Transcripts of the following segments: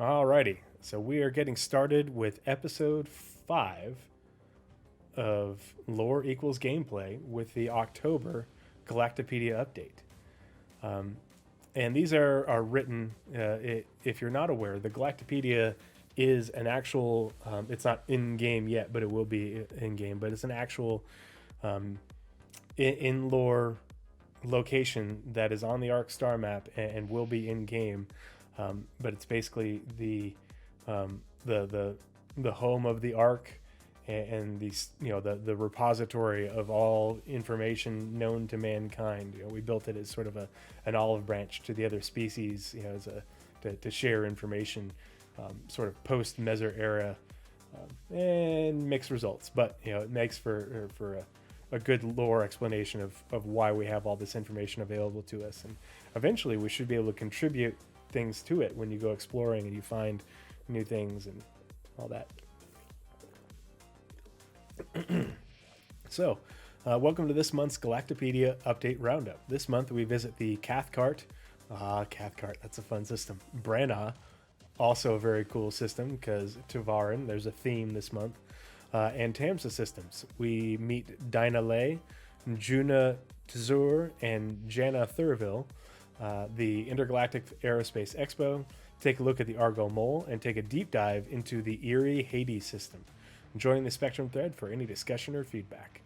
Alrighty, so we are getting started with episode 5 of Lore Equals Gameplay with the October Galactapedia update. And these are written, if you're not aware, the Galactapedia is an actual, it's not in game yet, but it will be in game, but it's an actual in lore location that is on the Ark Starmap and will be in game. But it's basically um, the home of the Ark and these the repository of all information known to mankind. We built it as sort of an olive branch to the other species, as to share information, sort of post Meser era, and mixed results. But it makes for a good lore explanation of why we have all this information available to us, and eventually we should be able to contribute things to it when you go exploring and you find new things and all that. So, welcome to this month's Galactapedia Update Roundup. This month we visit the Cathcart. Cathcart, that's a fun system. Branna, also a very cool system because Tuvarin, there's a theme this month. And Tamsa systems. We meet Dinah Lay, Juna Tzur, and Jana Thurville, the Intergalactic Aerospace Expo, take a look at the Argo Mole, and take a deep dive into the Erie Hades system. Join the Spectrum thread for any discussion or feedback.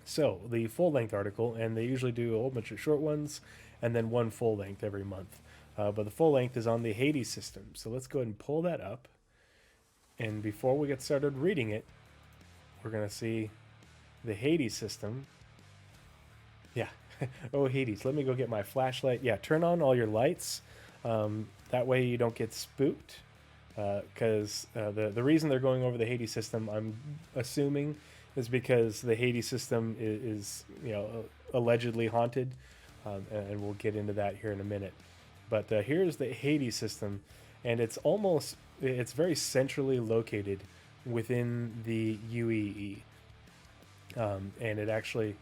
So, the full-length article, and they usually do a whole bunch of short ones, and then one full-length every month. But the full-length is on the Hades system. So let's go ahead and pull that up. And before we get started reading it, we're going to see the Hades system. Yeah. Oh, Hades. Let me go get my flashlight. Yeah, turn on all your lights. That way you don't get spooked. Because the reason they're going over the Hades system, I'm assuming, is because the Hades system is allegedly haunted. And we'll get into that here in a minute. But here's the Hades system. And it's very centrally located within the UEE. And it actually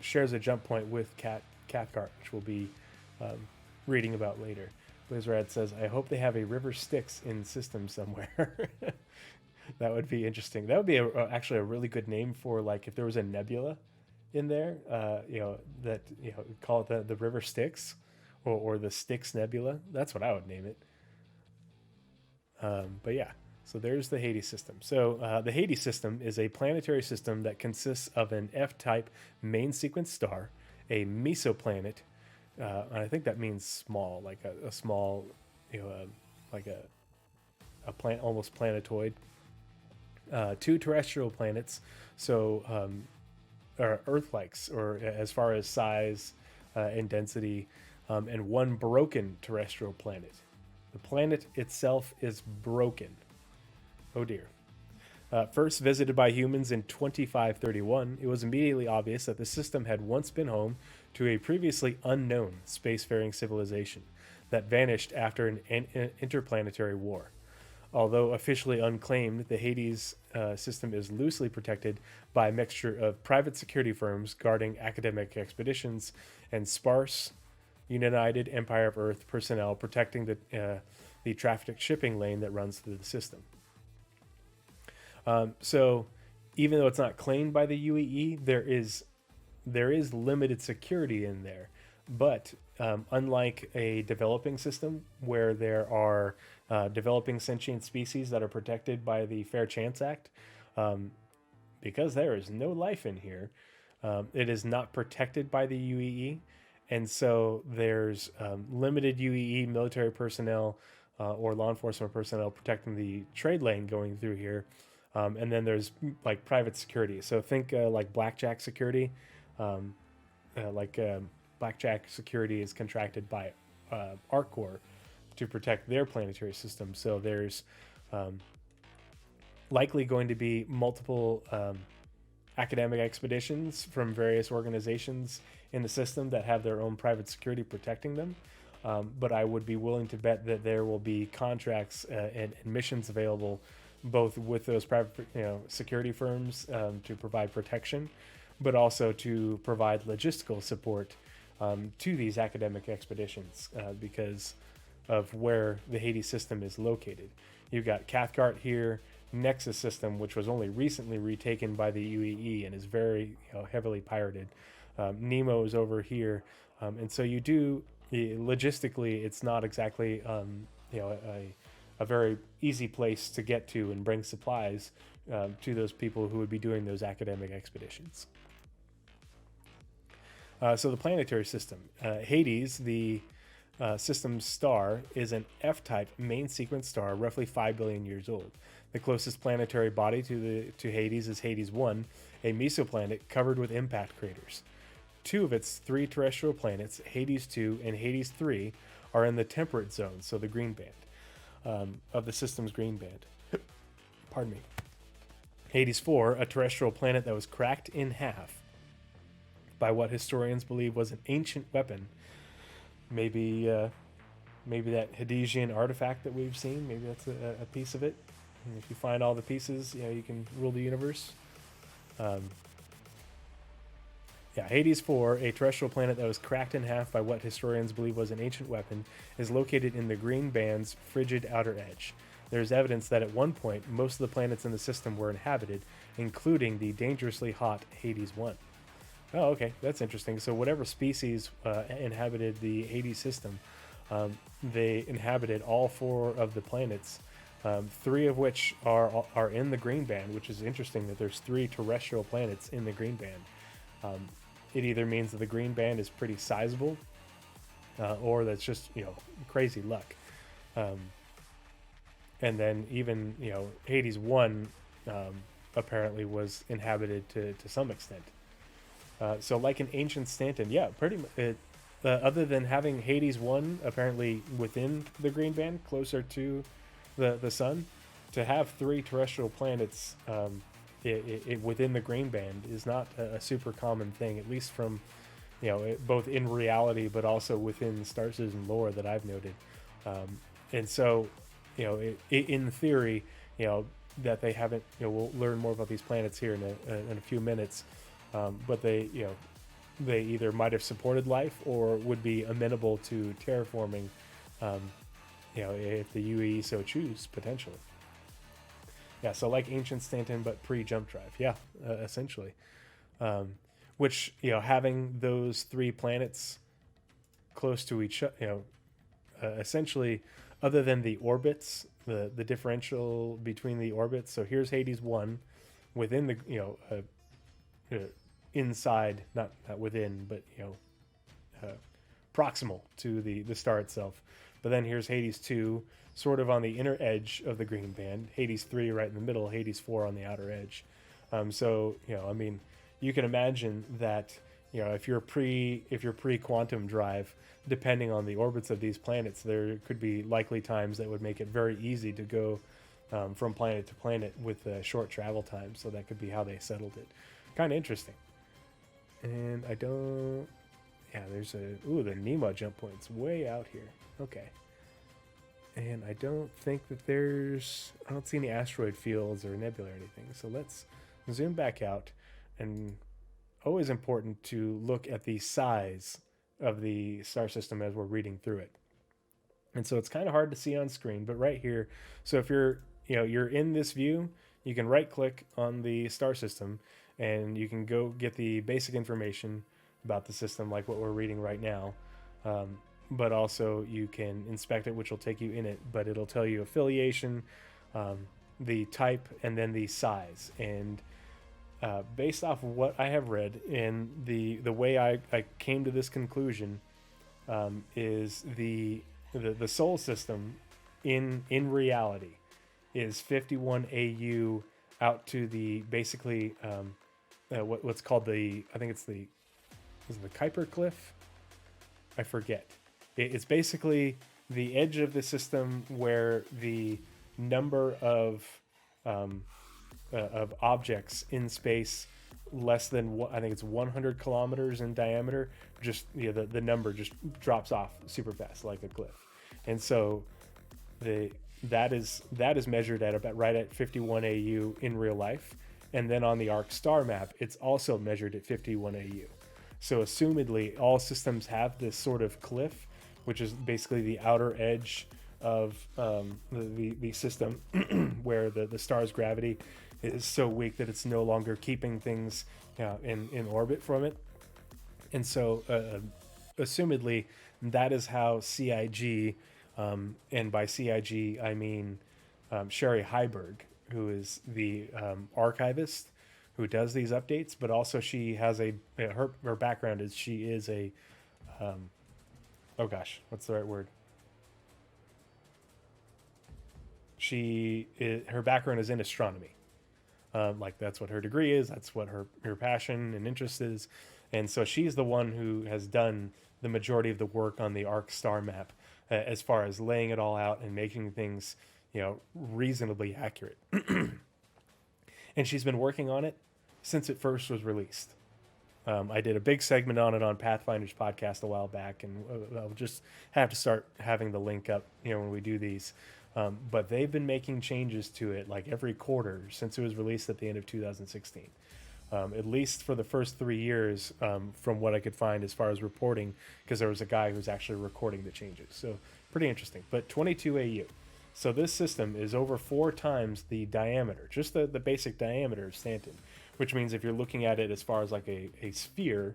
shares a jump point with Cathcart, which we'll be reading about later. Blizzrad says, I hope they have a River Styx in system somewhere. That would be interesting. That would be actually a really good name for, like, if there was a nebula in there, call it the River Styx or the Styx Nebula. That's what I would name it. But yeah, so there's the Hades system. So the Hades system is a planetary system that consists of an F-type main sequence star, a mesoplanet, and I think that means small, like a small, like a planet, almost planetoid. 2 terrestrial planets, so or Earth-likes, or as far as size and density, and 1 broken terrestrial planet. The planet itself is broken. Oh dear. First visited by humans in 2531, it was immediately obvious that the system had once been home to a previously unknown spacefaring civilization that vanished after an interplanetary war. Although officially unclaimed, the Hades system is loosely protected by a mixture of private security firms guarding academic expeditions and sparse United Empire of Earth personnel protecting the traffic shipping lane that runs through the system. So, even though it's not claimed by the UEE, there is limited security in there. But unlike a developing system where there are developing sentient species that are protected by the Fair Chance Act, because there is no life in here, it is not protected by the UEE. And so there's limited UEE military personnel or law enforcement personnel protecting the trade lane going through here. And then there's like private security. So think like Blackjack security. Blackjack security is contracted by ArcCorp to protect their planetary system. So there's likely going to be multiple academic expeditions from various organizations in the system that have their own private security protecting them. But I would be willing to bet that there will be contracts and missions available both with those private security firms to provide protection, but also to provide logistical support to these academic expeditions because of where the Hades system is located. You've got Cathcart here, Nexus system, which was only recently retaken by the UEE and is very heavily pirated. Nemo is over here, and so you do logistically, it's not exactly a very easy place to get to and bring supplies to those people who would be doing those academic expeditions. So the planetary system, Hades, the system's star, is an F-type main sequence star, roughly 5 billion years old. The closest planetary body to Hades is Hades 1, a mesoplanet covered with impact craters. 2 of its 3 terrestrial planets, Hades 2 and Hades 3, are in the temperate zone, so the green band, of the system's green band. Pardon me. Hades 4, a terrestrial planet that was cracked in half by what historians believe was an ancient weapon. Maybe that Hadesian artifact that we've seen, maybe that's a piece of it. And if you find all the pieces, you can rule the universe. Hades 4, a terrestrial planet that was cracked in half by what historians believe was an ancient weapon, is located in the green band's frigid outer edge. There's evidence that at one point, most of the planets in the system were inhabited, including the dangerously hot Hades 1. Oh, okay, that's interesting. So whatever species inhabited the Hades system, they inhabited all 4 of the planets, 3 of which are in the green band, which is interesting that there's 3 terrestrial planets in the green band. It either means that the green band is pretty sizable, or that's just crazy luck. And then even Hades 1 apparently was inhabited to some extent. So like an ancient Stanton, pretty much. Other than having Hades 1 apparently within the green band, closer to the sun, to have 3 terrestrial planets within the green band is not a super common thing, at least from both in reality but also within Star Citizen lore that I've noted. And so in theory, that they haven't. We'll learn more about these planets here in a few minutes. But they either might have supported life or would be amenable to terraforming, if the UAE so choose, potentially. So like ancient Stanton, but pre-jump drive. Essentially. Which, having those 3 planets close to each other, essentially, other than the orbits, the differential between the orbits. So here's Hades 1 within the, inside, not within, but proximal to the star itself. But then here's Hades 2, sort of on the inner edge of the green band. Hades 3 right in the middle. Hades 4 on the outer edge. So you can imagine that if you're pre-quantum drive, depending on the orbits of these planets, there could be likely times that would make it very easy to go from planet to planet with a short travel time. So that could be how they settled it. Kind of interesting. And I don't... there's the Nemo jump point's way out here. Okay. And I don't think that I don't see any asteroid fields or nebula or anything. So let's zoom back out. And always important to look at the size of the star system as we're reading through it. And so it's kind of hard to see on screen, but right here, so if you're in this view, you can right click on the star system and you can go get the basic information about the system, like what we're reading right now. But also you can inspect it, which will take you in it, but it'll tell you affiliation, the type, and then the size. And based off of what I have read and the way I came to this conclusion, is the Sol system in reality is 51 AU out to the basically what's called is it the Kuiper Cliff? I forget. It's basically the edge of the system where the number of objects in space less than I think it's 100 kilometers in diameter, just the number just drops off super fast like a cliff. And so that is measured at about right at 51 AU in real life. And then on the Ark Starmap, it's also measured at 51 AU. So assumedly all systems have this sort of cliff which is basically the outer edge of the system, where the star's gravity is so weak that it's no longer keeping things in orbit from it. And so, assumedly, that is how CIG, and by CIG I mean Sherry Heiberg, who is the archivist who does these updates, but also she has her background is she is a oh gosh, what's the right word? Her background is in astronomy. Like that's what her degree is. That's what her passion and interest is. And so she's the one who has done the majority of the work on the Ark Starmap, as far as laying it all out and making things, reasonably accurate. And she's been working on it since it first was released. I did a big segment on it on Pathfinder's podcast a while back, and I'll just have to start having the link up, when we do these. But they've been making changes to it like every quarter since it was released at the end of 2016. At least for the first 3 years, from what I could find as far as reporting, because there was a guy who was actually recording the changes. So pretty interesting. But 22 AU. So this system is over 4 times the diameter, just the basic diameter of Stanton, which means if you're looking at it as far as like a sphere,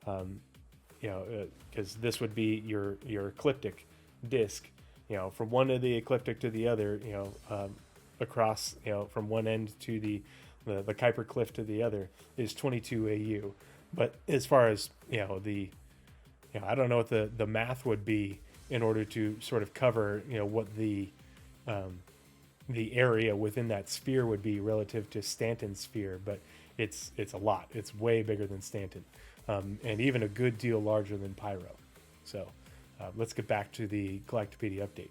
because this would be your ecliptic disk, from one of the ecliptic to the other, across, from one end to the Kuiper cliff to the other is 22 AU. But as far as, I don't know what the math would be in order to sort of cover, what the area within that sphere would be relative to Stanton's sphere, but it's a lot. It's way bigger than Stanton, and even a good deal larger than Pyro. So let's get back to the Galactapedia update.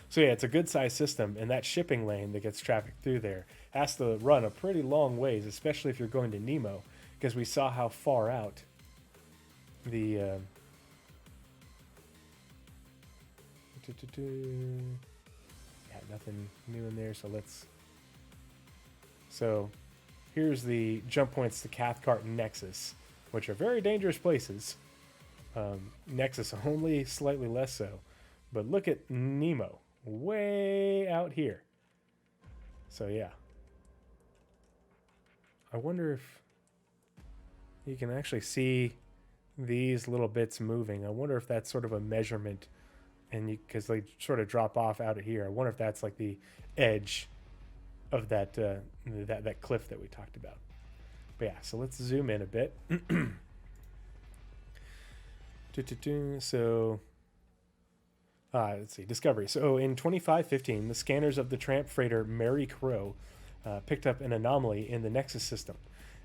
So yeah, it's a good sized system, and that shipping lane that gets trafficked through there has to run a pretty long ways, especially if you're going to Nemo, because we saw how far out the yeah, nothing new in there. So here's the jump points to Cathcart and Nexus, which are very dangerous places. Nexus only slightly less so, but look at Nemo way out here. So yeah, I wonder if you can actually see these little bits moving. I wonder if that's sort of a measurement, and because they sort of drop off out of here. I wonder if that's like the edge of that that cliff that we talked about. But yeah, so let's zoom in a bit. So let's see, discovery. So in 2515, the scanners of the tramp freighter Mary Crow picked up an anomaly in the Nexus system.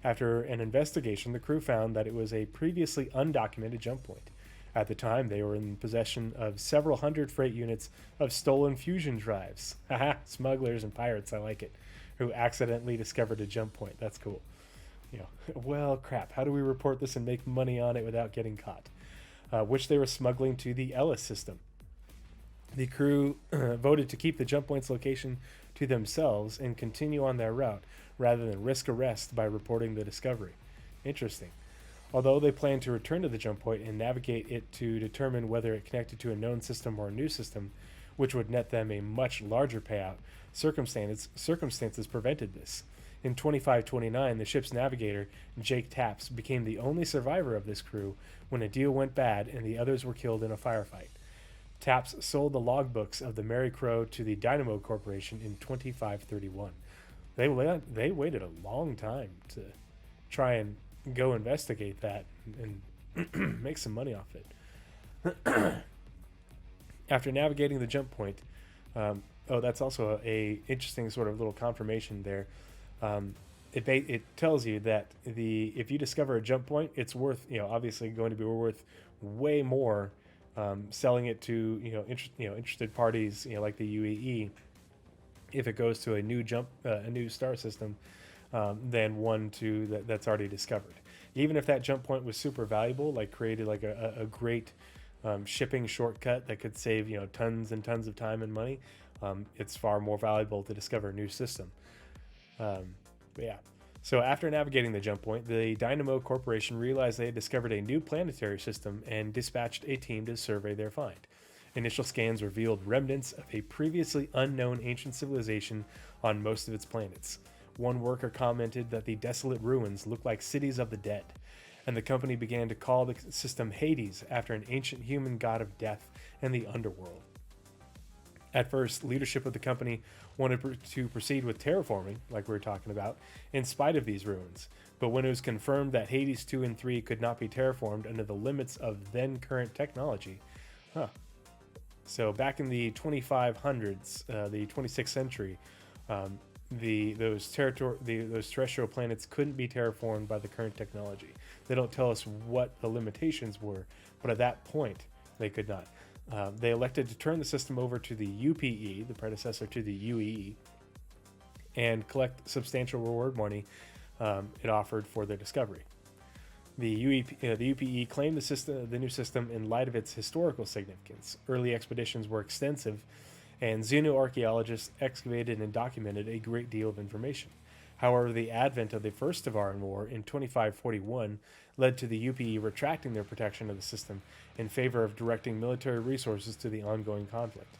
After an investigation, the crew found that it was a previously undocumented jump point. At the time, they were in possession of several hundred freight units of stolen fusion drives. Haha, smugglers and pirates, I like it, who accidentally discovered a jump point. That's cool. Well, crap, how do we report this and make money on it without getting caught? Which they were smuggling to the Ellis system. The crew voted to keep the jump point's location to themselves and continue on their route, rather than risk arrest by reporting the discovery. Interesting. Although they planned to return to the jump point and navigate it to determine whether it connected to a known system or a new system, which would net them a much larger payout, circumstances prevented this. In 2529, the ship's navigator, Jake Taps, became the only survivor of this crew when a deal went bad and the others were killed in a firefight. Taps sold the logbooks of the Mary Crow to the Dynamo Corporation in 2531. They waited a long time to try and go investigate that and make some money off it. After navigating the jump point, that's also a interesting sort of little confirmation there. It tells you that if you discover a jump point, it's worth obviously going to be worth way more selling it to interested parties like the UAE if it goes to a new star system than one that's already discovered. Even if that jump point was super valuable, like created like a great shipping shortcut that could save tons and tons of time and money, it's far more valuable to discover a new system. But yeah, So after navigating the jump point, the Dynamo Corporation realized they had discovered a new planetary system and dispatched a team to survey their find. Initial scans revealed remnants of a previously unknown ancient civilization on most of its planets. One worker commented that the desolate ruins looked like cities of the dead, and the company began to call the system Hades after an ancient human god of death and the underworld. At first, leadership of the company wanted to proceed with terraforming, like we were talking about, in spite of these ruins. But when it was confirmed that Hades 2 and 3 could not be terraformed under the limits of then current technology, So back in the 2500s, the 26th century, those terrestrial planets couldn't be terraformed by the current technology. They don't tell us what the limitations were, but at that point, they could not. They elected to turn the system over to the UPE, the predecessor to the UEE, and collect substantial reward money it offered for their discovery. The UPE claimed the new system in light of its historical significance. Early expeditions were extensive, and xenoarchaeologists excavated and documented a great deal of information. However, the advent of the First Tevaran War in 2541 led to the UPE retracting their protection of the system in favor of directing military resources to the ongoing conflict.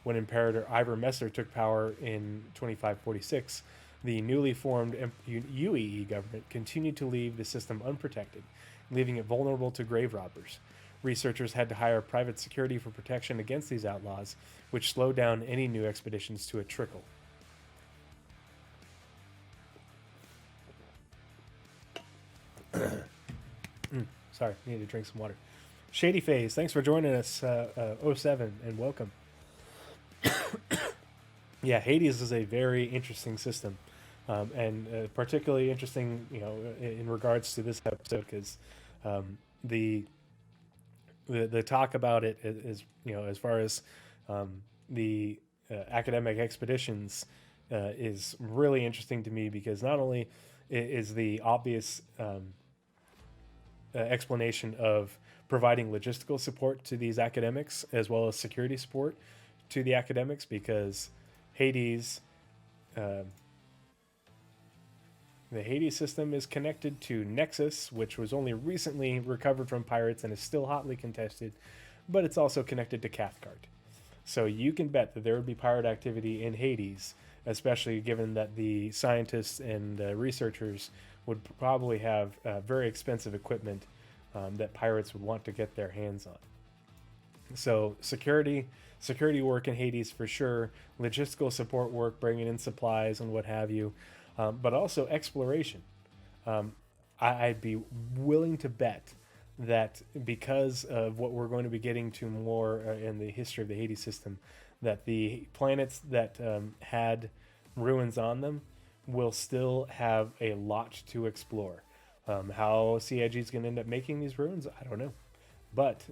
When Imperator Ivor Messer took power in 2546, the newly formed UEE government continued to leave the system unprotected, leaving it vulnerable to grave robbers. Researchers had to hire private security for protection against these outlaws, which slowed down any new expeditions to a trickle. Sorry, need to drink some water. Shady Phase, thanks for joining us, 07, and welcome. Yeah, Hades is a very interesting system, and particularly interesting, in regards to this episode, because the talk about it is, as far as the academic expeditions, is really interesting to me, because not only is the obvious explanation of providing logistical support to these academics as well as security support to the academics, because Hades, the Hades system is connected to Nexus, which was only recently recovered from pirates and is still hotly contested, but it's also connected to Cathcart. So you can bet that there would be pirate activity in Hades, especially given that the scientists and researchers would probably have very expensive equipment that pirates would want to get their hands on. So security work in Hades for sure, logistical support work, bringing in supplies and what have you, but also exploration. I'd be willing to bet that because of what we're going to be getting to more in the history of the Hades system, that the planets that had ruins on them will still have a lot to explore. How CIG is going to end up making these ruins, I don't know. But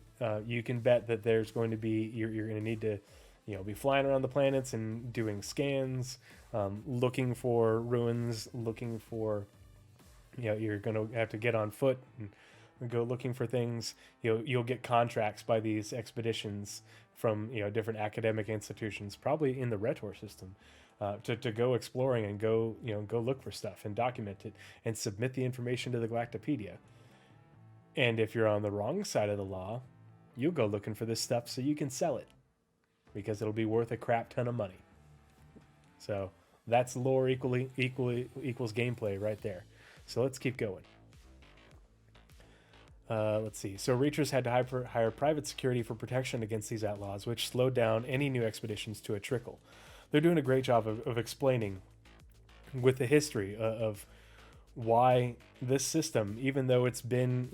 you can bet that there's going to be, you're going to need to, be flying around the planets and doing scans, looking for ruins, looking for, you're going to have to get on foot and go looking for things. You'll get contracts by these expeditions from, different academic institutions, probably in the Retor system, to go exploring and go look for stuff and document it and submit the information to the Galactapedia. And if you're on the wrong side of the law, you'll go looking for this stuff so you can sell it, because it'll be worth a crap ton of money. So that's lore equals gameplay right there. So let's keep going. Let's see. So Reachers had to hire private security for protection against these outlaws, which slowed down any new expeditions to a trickle. They're doing a great job of explaining with the history of why this system, even though it's been,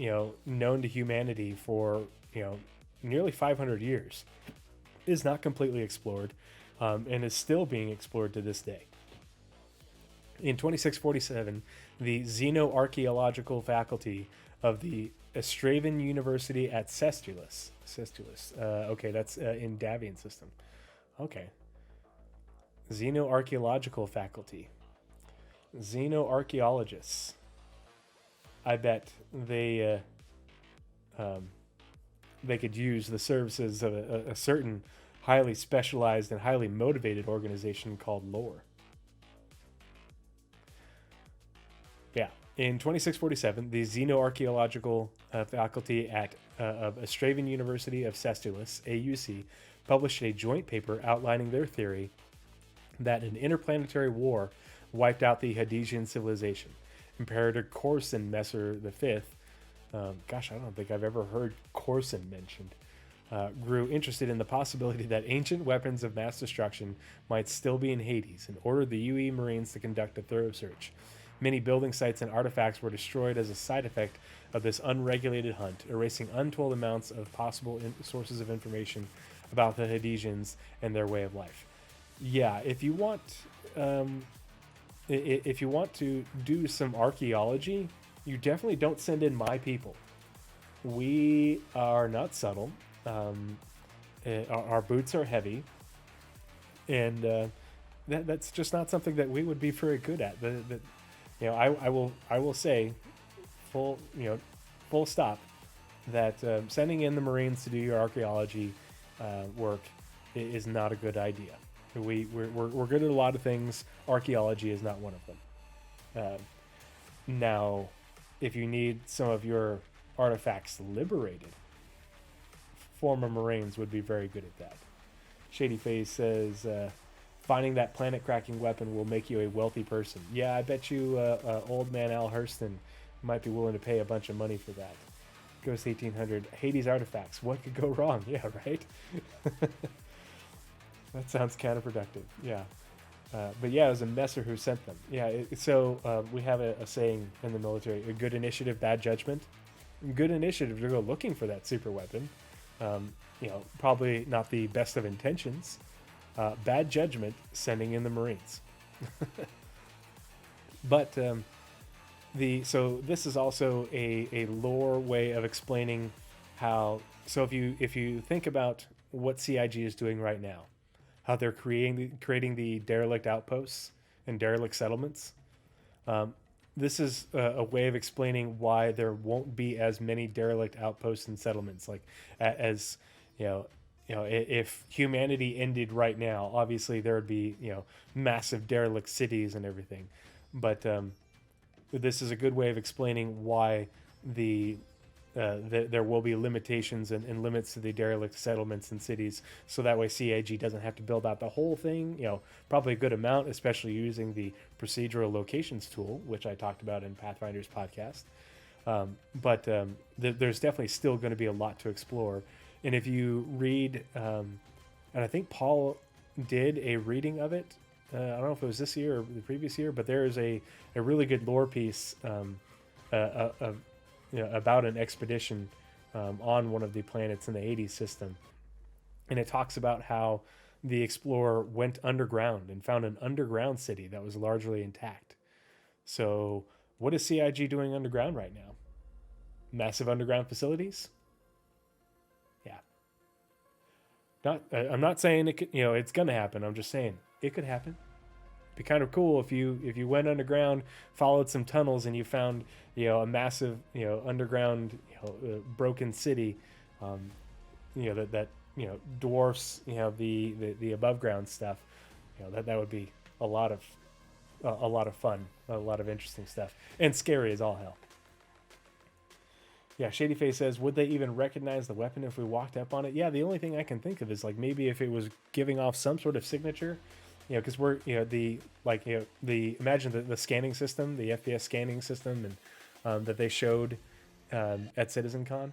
known to humanity for, nearly 500 years, is not completely explored, and is still being explored to this day. In 2647, the Xenoarchaeological faculty of the Astravan University at Sestulus. Okay, that's in Davian system. Okay. Xenoarchaeological faculty. Xenoarchaeologists. I bet they could use the services of a certain highly specialized and highly motivated organization called Lore. In 2647, the Xenoarchaeological faculty at of Australian University of Sestulus, AUC, published a joint paper outlining their theory that an interplanetary war wiped out the Hadesian civilization. Imperator Corson Messer V, gosh, I don't think I've ever heard Corson mentioned, grew interested in the possibility that ancient weapons of mass destruction might still be in Hades and ordered the UE Marines to conduct a thorough search. Many building sites and artifacts were destroyed as a side effect of this unregulated hunt, erasing untold amounts of possible sources of information about the Hadesians and their way of life. Yeah, if you want, if you want to do some archaeology, you definitely don't send in my people. We are not subtle. Our boots are heavy, and that's just not something that we would be very good at. I will say, full stop, that sending in the Marines to do your archaeology work is not a good idea. We're good at a lot of things. Archaeology is not one of them. Now, if you need some of your artifacts liberated, former Marines would be very good at that. Shady Face says, finding that planet-cracking weapon will make you a wealthy person. Yeah, I bet you old man Al Hurston might be willing to pay a bunch of money for that. Ghost 1800, Hades artifacts. What could go wrong? Yeah, right? That sounds counterproductive. Yeah. But yeah, it was a messer who sent them. Yeah, so we have a saying in the military, a good initiative, bad judgment. Good initiative to go looking for that super weapon. Probably not the best of intentions. Bad judgment, sending in the Marines. But so this is also a lore way of explaining how. So if you think about what CIG is doing right now, how they're creating the derelict outposts and derelict settlements. This is a way of explaining why there won't be as many derelict outposts and settlements. Like as if humanity ended right now, obviously there would be massive derelict cities and everything. But this is a good way of explaining why there will be limitations and limits to the derelict settlements and cities, so that way CIG doesn't have to build out the whole thing. Probably a good amount, especially using the procedural locations tool, which I talked about in Pathfinder's podcast. But there's definitely still going to be a lot to explore. And if you read, and I think Paul did a reading of it. I don't know if it was this year or the previous year, but there is a really good lore piece about an expedition on one of the planets in the Hades system. And it talks about how the explorer went underground and found an underground city that was largely intact. So what is CIG doing underground right now? Massive underground facilities? Yeah. I'm not saying it could, it's going to happen. I'm just saying it could happen. Be kind of cool if you went underground, followed some tunnels, and you found a massive underground broken city that dwarfs the above ground stuff. That would be a lot of fun, a lot of interesting stuff, and scary as all hell. Yeah, Shadyface says, would they even recognize the weapon if we walked up on it? Yeah, the only thing I can think of is maybe if it was giving off some sort of signature. Because we're imagine the scanning system, the FPS scanning system, and that they showed at CitizenCon.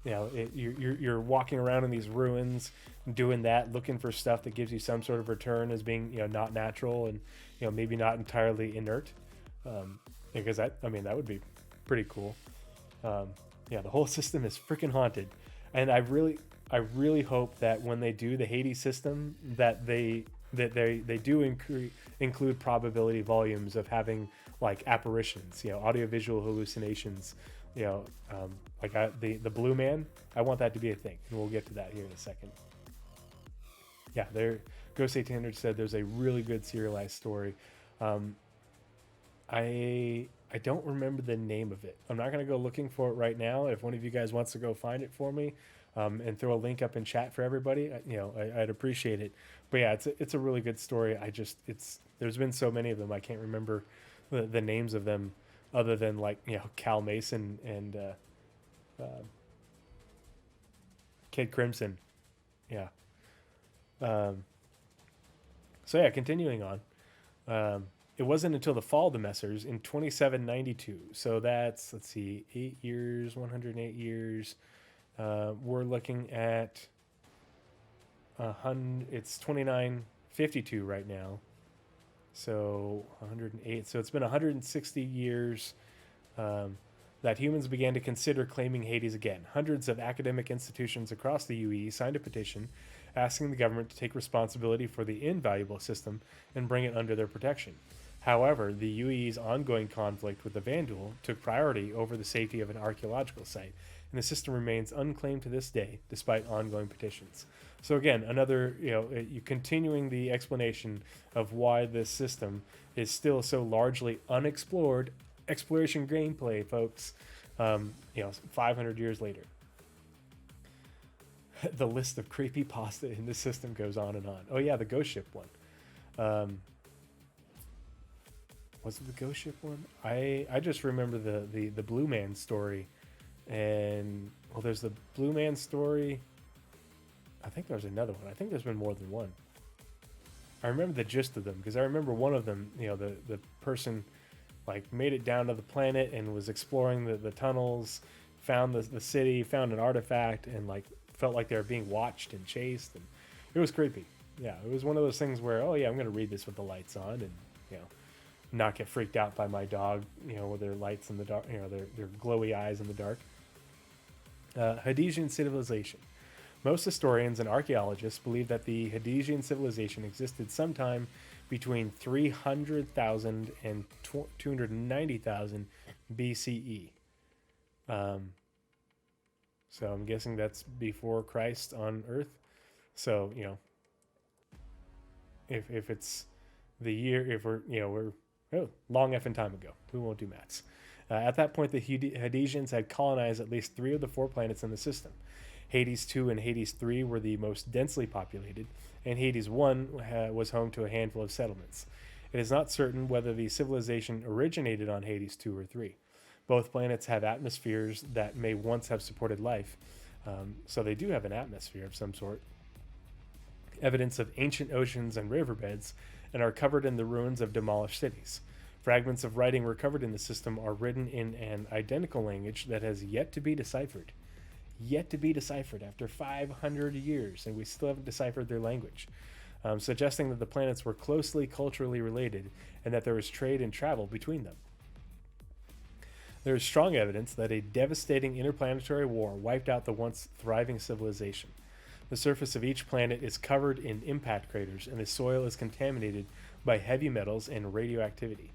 You're walking around in these ruins, doing that, looking for stuff that gives you some sort of return as being not natural and maybe not entirely inert. Because that would be pretty cool. The whole system is freaking haunted, and I really hope that when they do the Hades system that they do include probability volumes of having apparitions, audiovisual hallucinations, the Blue Man. I want that to be a thing, and we'll get to that here in a second. Yeah, Ghost 1800 said there's a really good serialized story. I don't remember the name of it. I'm not going to go looking for it right now. If one of you guys wants to go find it for me, and throw a link up in chat for everybody, I'd appreciate it. But yeah, it's a really good story. There's been so many of them, I can't remember the names of them other than like, you know, Cal Mason and Kid Crimson. Yeah. Um, so yeah, continuing on. It wasn't until the fall of the Messers in 2792. So that's, let's see, 8 years, 108 years. We're looking at it's 2952 right now. So 108. So it's been 160 years that humans began to consider claiming Hades again. Hundreds of academic institutions across the UE signed a petition asking the government to take responsibility for the invaluable system and bring it under their protection. However, the UE's ongoing conflict with the Vandal took priority over the safety of an archaeological site, and the system remains unclaimed to this day, despite ongoing petitions. So again, another, you continuing the explanation of why this system is still so largely unexplored. Exploration gameplay, folks. 500 years later. The list of creepypasta in this system goes on and on. Oh yeah, the ghost ship one. Was it the ghost ship one? I just remember the Blue Man story, and well, there's the Blue Man story. I think there's another one. I think there's been more than one. I remember the gist of them because I remember one of them. The person like made it down to the planet and was exploring the tunnels, found the city, found an artifact, and like felt like they were being watched and chased, and it was creepy. Yeah, it was one of those things where, oh yeah, I'm gonna read this with the lights on, and not get freaked out by my dog, with their lights in the dark, their glowy eyes in the dark. Hadesian civilization. Most historians and archaeologists believe that the Hadesian civilization existed sometime between 300,000 and 290,000 BCE. So I'm guessing that's before Christ on Earth. So, if it's the year, if we're long effing time ago. We won't do maths. At that point, the Hadesians had colonized at least 3 of the 4 planets in the system. Hades 2 and Hades 3 were the most densely populated, and Hades 1 was home to a handful of settlements. It is not certain whether the civilization originated on Hades 2 or 3. Both planets have atmospheres that may once have supported life, so they do have an atmosphere of some sort. Evidence of ancient oceans and riverbeds, and are covered in the ruins of demolished cities. Fragments of writing recovered in the system are written in an identical language that has yet to be deciphered. Yet to be deciphered after 500 years, and we still haven't deciphered their language, suggesting that the planets were closely culturally related and that there was trade and travel between them. There is strong evidence that a devastating interplanetary war wiped out the once thriving civilization. The surface of each planet is covered in impact craters, and the soil is contaminated by heavy metals and radioactivity.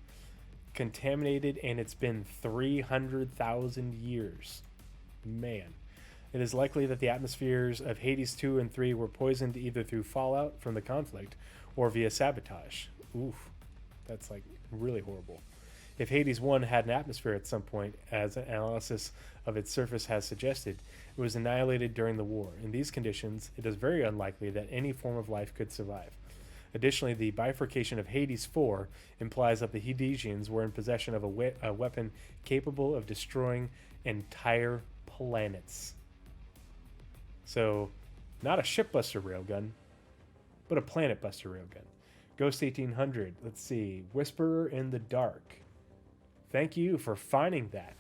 Contaminated, and it's been 300,000 years. Man. It is likely that the atmospheres of Hades 2 and 3 were poisoned either through fallout from the conflict or via sabotage. Oof. That's like really horrible. If Hades 1 had an atmosphere at some point, as an analysis of its surface has suggested, it was annihilated during the war. In these conditions, it is very unlikely that any form of life could survive. Additionally, the bifurcation of Hades 4 implies that the Hadesians were in possession of a weapon capable of destroying entire planets. So, not a shipbuster railgun, but a planet buster railgun. Ghost 1800, let's see, Whisperer in the Dark. Thank you for finding that.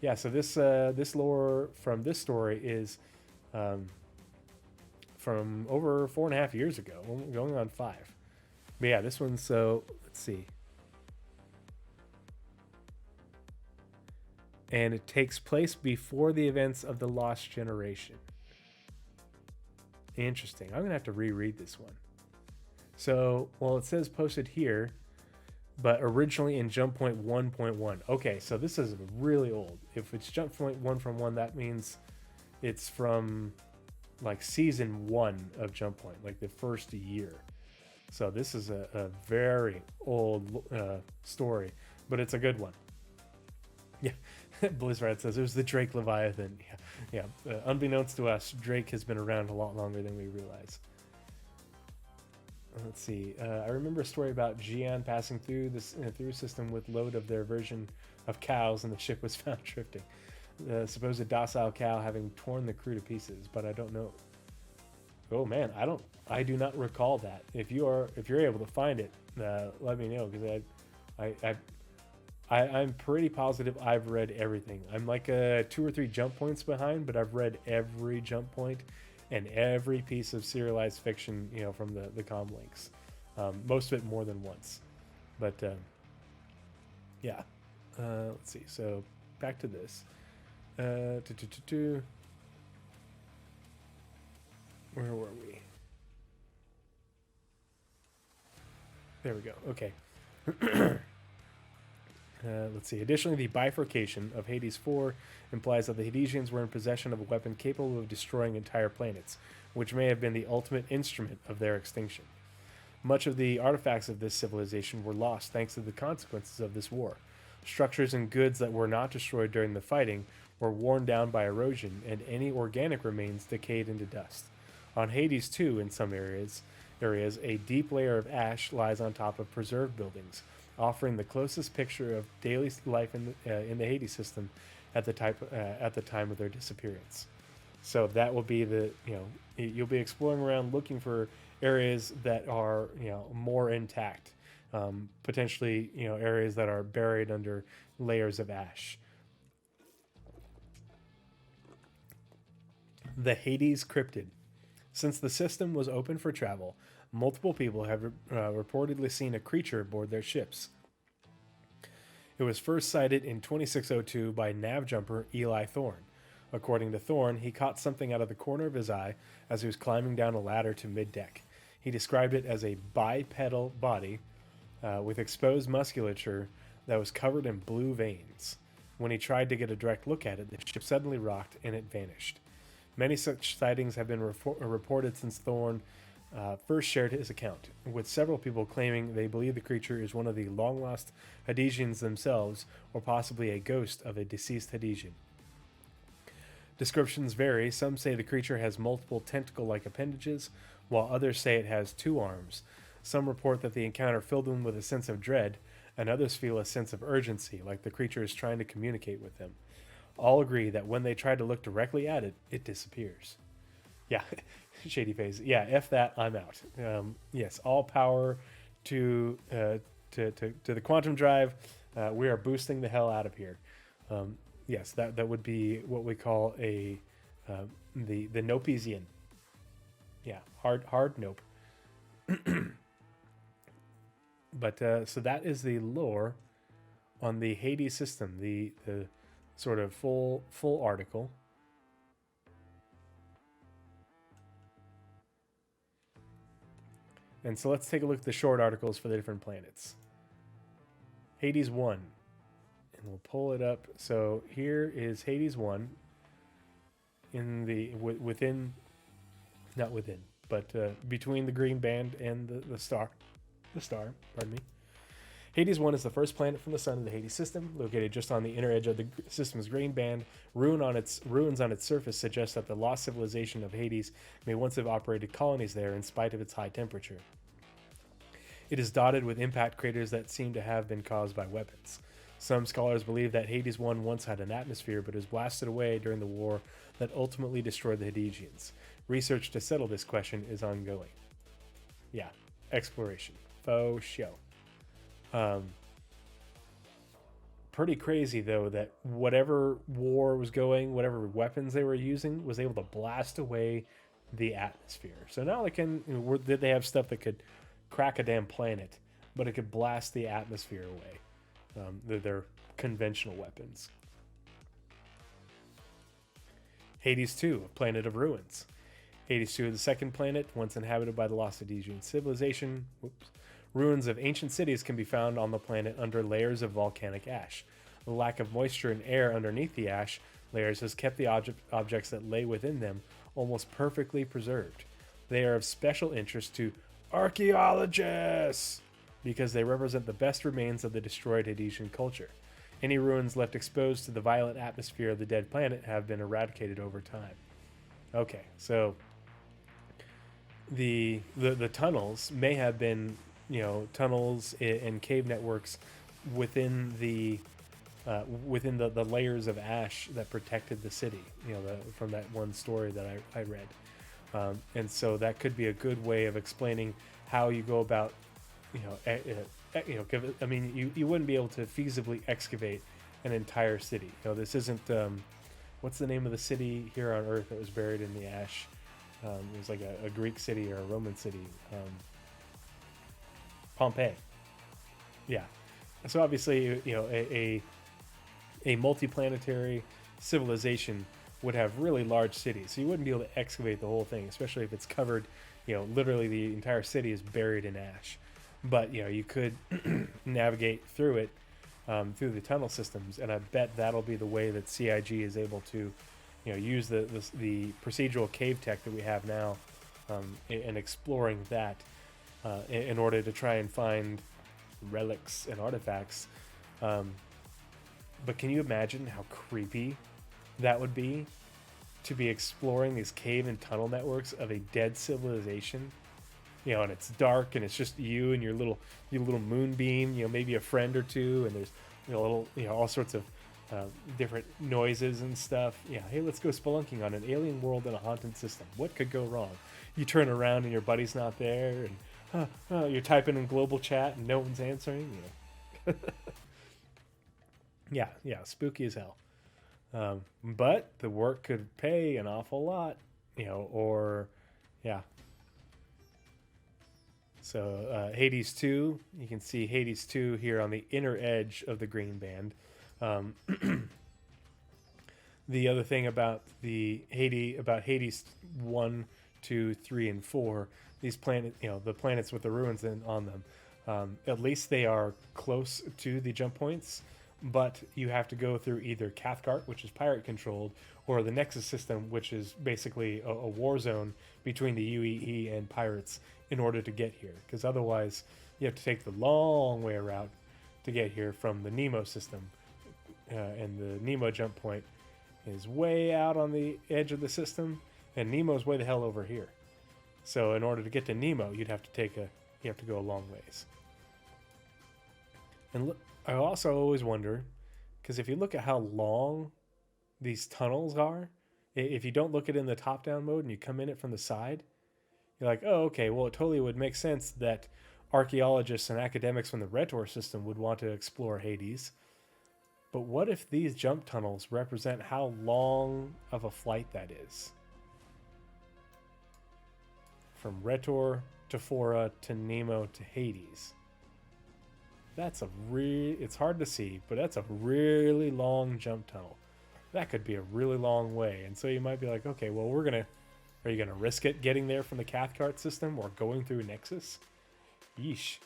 Yeah, so this lore from this story is from over 4.5 years ago, going on 5. But yeah, this one's, so let's see. And it takes place before the events of the Lost Generation. Interesting. I'm going to have to reread this one. So, well, it says posted here, but originally in Jump Point 1.1. Okay, so this is really old. If it's Jump Point 1 from 1, that means it's from like season 1 of Jump Point, like the first year. So this is a very old story, but it's a good one. Yeah, Blizzard says it was the Drake Leviathan. Yeah. Unbeknownst to us, Drake has been around a lot longer than we realize. let's see. I remember a story about Xi'an passing through this through system with load of their version of cows, and the ship was found drifting. The supposed docile cow having torn the crew to pieces, but I don't know. Oh man, I do not recall that. If you're able to find it, let me know, because I'm pretty positive I've read everything. I'm like 2 or 3 jump points behind, but I've read every jump point and every piece of serialized fiction, from the com links. Most of it more than once. But yeah, let's see. So back to this. Where were we? There we go. Okay. Let's see. Additionally, the bifurcation of Hades 4 implies that the Hadesians were in possession of a weapon capable of destroying entire planets, which may have been the ultimate instrument of their extinction. Much of the artifacts of this civilization were lost thanks to the consequences of this war. Structures and goods that were not destroyed during the fighting were worn down by erosion, and any organic remains decayed into dust. On Hades 2, in some areas, a deep layer of ash lies on top of preserved buildings, offering the closest picture of daily life in the Hades system at the time of their disappearance. So that will be you'll be exploring around looking for areas that are more intact, potentially areas that are buried under layers of ash. The Hades Cryptid. Since the system was open for travel, multiple people have reportedly seen a creature aboard their ships. It was first sighted in 2602 by nav jumper Eli Thorne. According to Thorne, he caught something out of the corner of his eye as he was climbing down a ladder to mid-deck. He described it as a bipedal body with exposed musculature that was covered in blue veins. When he tried to get a direct look at it, the ship suddenly rocked and it vanished. Many such sightings have been reported since Thorne first shared his account, with several people claiming they believe the creature is one of the long-lost Hadesians themselves, or possibly a ghost of a deceased Hadesian. Descriptions vary. Some say the creature has multiple tentacle-like appendages, while others say it has 2 arms. Some report that the encounter filled them with a sense of dread, and others feel a sense of urgency, like the creature is trying to communicate with them. All agree that when they try to look directly at it, it disappears. Yeah, shady face. Yeah, F that, I'm out. Yes, all power to the quantum drive. We are boosting the hell out of here. Yes, that would be what we call the Nopesian. Yeah, hard nope. But so that is the lore on the Hades system, the sort of full article. And so let's take a look at the short articles for the different planets. Hades 1. And we'll pull it up. So here is Hades 1 in the between the green band and the star. Pardon me. Hades 1 is the first planet from the sun of the Hades system, located just on the inner edge of the system's green band. Ruins on its surface suggest that the lost civilization of Hades may once have operated colonies there in spite of its high temperature. It is dotted with impact craters that seem to have been caused by weapons. Some scholars believe that Hades 1 once had an atmosphere but was blasted away during the war that ultimately destroyed the Hadesians. Research to settle this question is ongoing. Yeah, exploration. Faux show. Pretty crazy though that whatever war was going, whatever weapons they were using, was able to blast away the atmosphere. So now they have stuff that could crack a damn planet, but it could blast the atmosphere away. They're conventional weapons. Hades 2, a planet of ruins. Hades 2 is the second planet, once inhabited by the lost Hadesian civilization. Ruins of ancient cities can be found on the planet under layers of volcanic ash. The lack of moisture and air underneath the ash layers has kept the objects that lay within them almost perfectly preserved. They are of special interest to archaeologists because they represent the best remains of the destroyed Hadesian culture. Any ruins left exposed to the violent atmosphere of the dead planet have been eradicated over time. Okay, so the tunnels may have been, tunnels and cave networks within the layers of ash that protected the city, from that one story that I read. And so that could be a good way of explaining how you go about, you know, I mean, you wouldn't be able to feasibly excavate an entire city. This isn't, what's the name of the city here on Earth that was buried in the ash? It was like a Greek city or a Roman city. Pompeii. Yeah. So obviously, a multiplanetary civilization would have really large cities. So you wouldn't be able to excavate the whole thing, especially if it's covered, literally the entire city is buried in ash. But, you could navigate through it, through the tunnel systems. And I bet that'll be the way that CIG is able to, use the procedural cave tech that we have now, and exploring that in order to try and find relics and artifacts. But can you imagine how creepy that would be to be exploring these cave and tunnel networks of a dead civilization? And it's dark and it's just you and your little moonbeam, maybe a friend or two, and there's all sorts of different noises and stuff. Hey, let's go spelunking on an alien world in a haunted system. What could go wrong? You turn around and your buddy's not there, and you're typing in global chat and no one's answering. Yeah, spooky as hell. But the work could pay an awful lot, or yeah. So Hades 2, you can see Hades 2 here on the inner edge of the green band. The other thing about Hades 1, 2, 3, and 4, these the planets with the ruins on them, at least they are close to the jump points, but you have to go through either Cathcart, which is pirate controlled, or the Nexus system, which is basically a war zone between the UEE and pirates in order to get here. Because otherwise, you have to take the long way around to get here from the Nemo system. And the Nemo jump point is way out on the edge of the system, and Nemo's way the hell over here. So in order to get to Nemo, you have to go a long ways. And I also always wonder, because if you look at how long these tunnels are, if you don't look at it in the top-down mode and you come in it from the side, you're like, oh, okay, well, it totally would make sense that archaeologists and academics from the Retor system would want to explore Hades. But what if these jump tunnels represent how long of a flight that is? From Retor to Fora to Nemo to Hades. It's hard to see, but that's a really long jump tunnel. That could be a really long way. And so you might be like, okay, well, are you going to risk it getting there from the Cathcart system or going through Nexus? Yeesh.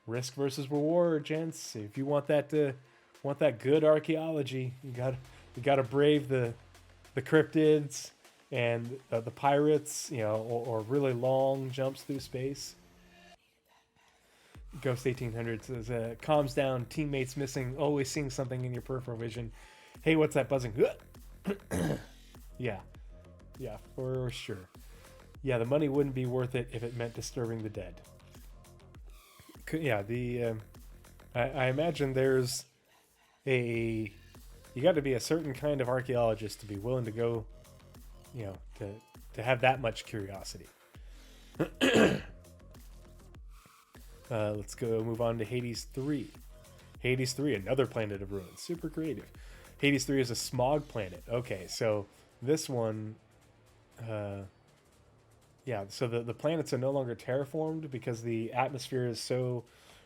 Risk versus reward, gents. If you want that good archaeology, you got to brave the cryptids and the pirates, or really long jumps through space. Ghost 1800 says, calms down, teammates missing, always seeing something in your peripheral vision. Hey, what's that buzzing? Yeah, for sure. Yeah, the money wouldn't be worth it if it meant disturbing the dead. Yeah, I imagine there's you got to be a certain kind of archaeologist to be willing to go, to have that much curiosity. Let's go move on to Hades 3. Hades 3, another planet of ruins. Super creative. Hades 3 is a smog planet. Okay, so this one, so the planets are no longer terraformed because the atmosphere is so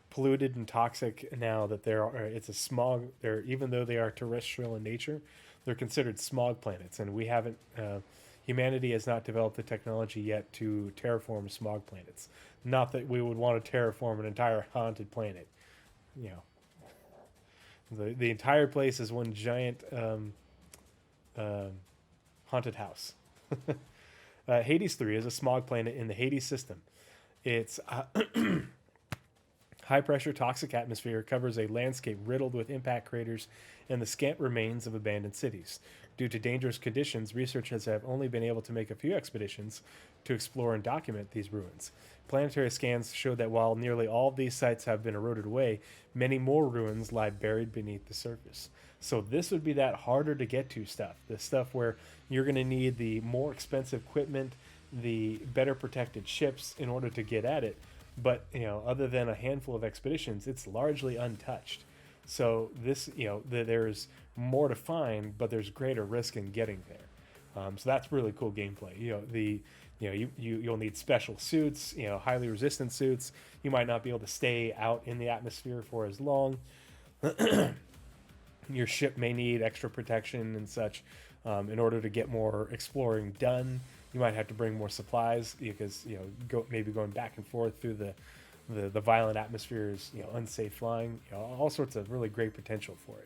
polluted and toxic now that it's a smog. Even though they are terrestrial in nature, they're considered smog planets, and we haven't. Humanity has not developed the technology yet to terraform smog planets. Not that we would want to terraform an entire haunted planet. The entire place is one giant haunted house. Hades 3 is a smog planet in the Hades system. Its high-pressure toxic atmosphere covers a landscape riddled with impact craters and the scant remains of abandoned cities. Due to dangerous conditions, researchers have only been able to make a few expeditions to explore and document these ruins. Planetary scans show that while nearly all of these sites have been eroded away, many more ruins lie buried beneath the surface. So this would be that harder to get to stuff. The stuff where you're going to need the more expensive equipment, the better protected ships in order to get at it. But, other than a handful of expeditions, it's largely untouched. So this, there's more to find, but there's greater risk in getting there. So that's really cool gameplay. You'll need special suits, highly resistant suits. You might not be able to stay out in the atmosphere for as long. Your ship may need extra protection and such in order to get more exploring done. You might have to bring more supplies because maybe going back and forth through the violent atmosphere is unsafe flying. All sorts of really great potential for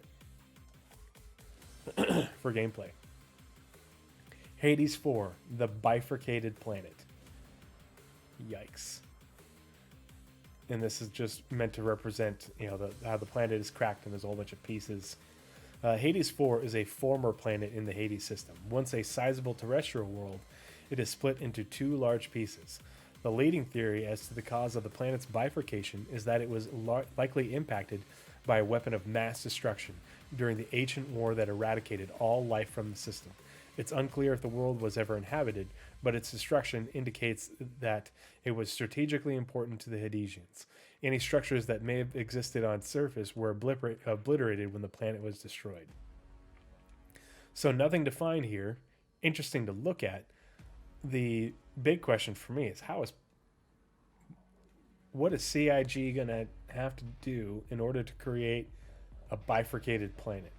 it for gameplay. Hades 4, the bifurcated planet. Yikes. And this is just meant to represent how the planet is cracked and there's a whole bunch of pieces. Hades 4 is a former planet in the Hades system. Once a sizable terrestrial world, it is split into two large pieces. The leading theory as to the cause of the planet's bifurcation is that it was likely impacted by a weapon of mass destruction during the ancient war that eradicated all life from the system. It's unclear if the world was ever inhabited, but its destruction indicates that it was strategically important to the Hadesians. Any structures that may have existed on surface were obliterated when the planet was destroyed. So nothing to find here. Interesting to look at. The big question for me is what is CIG going to have to do in order to create a bifurcated planet?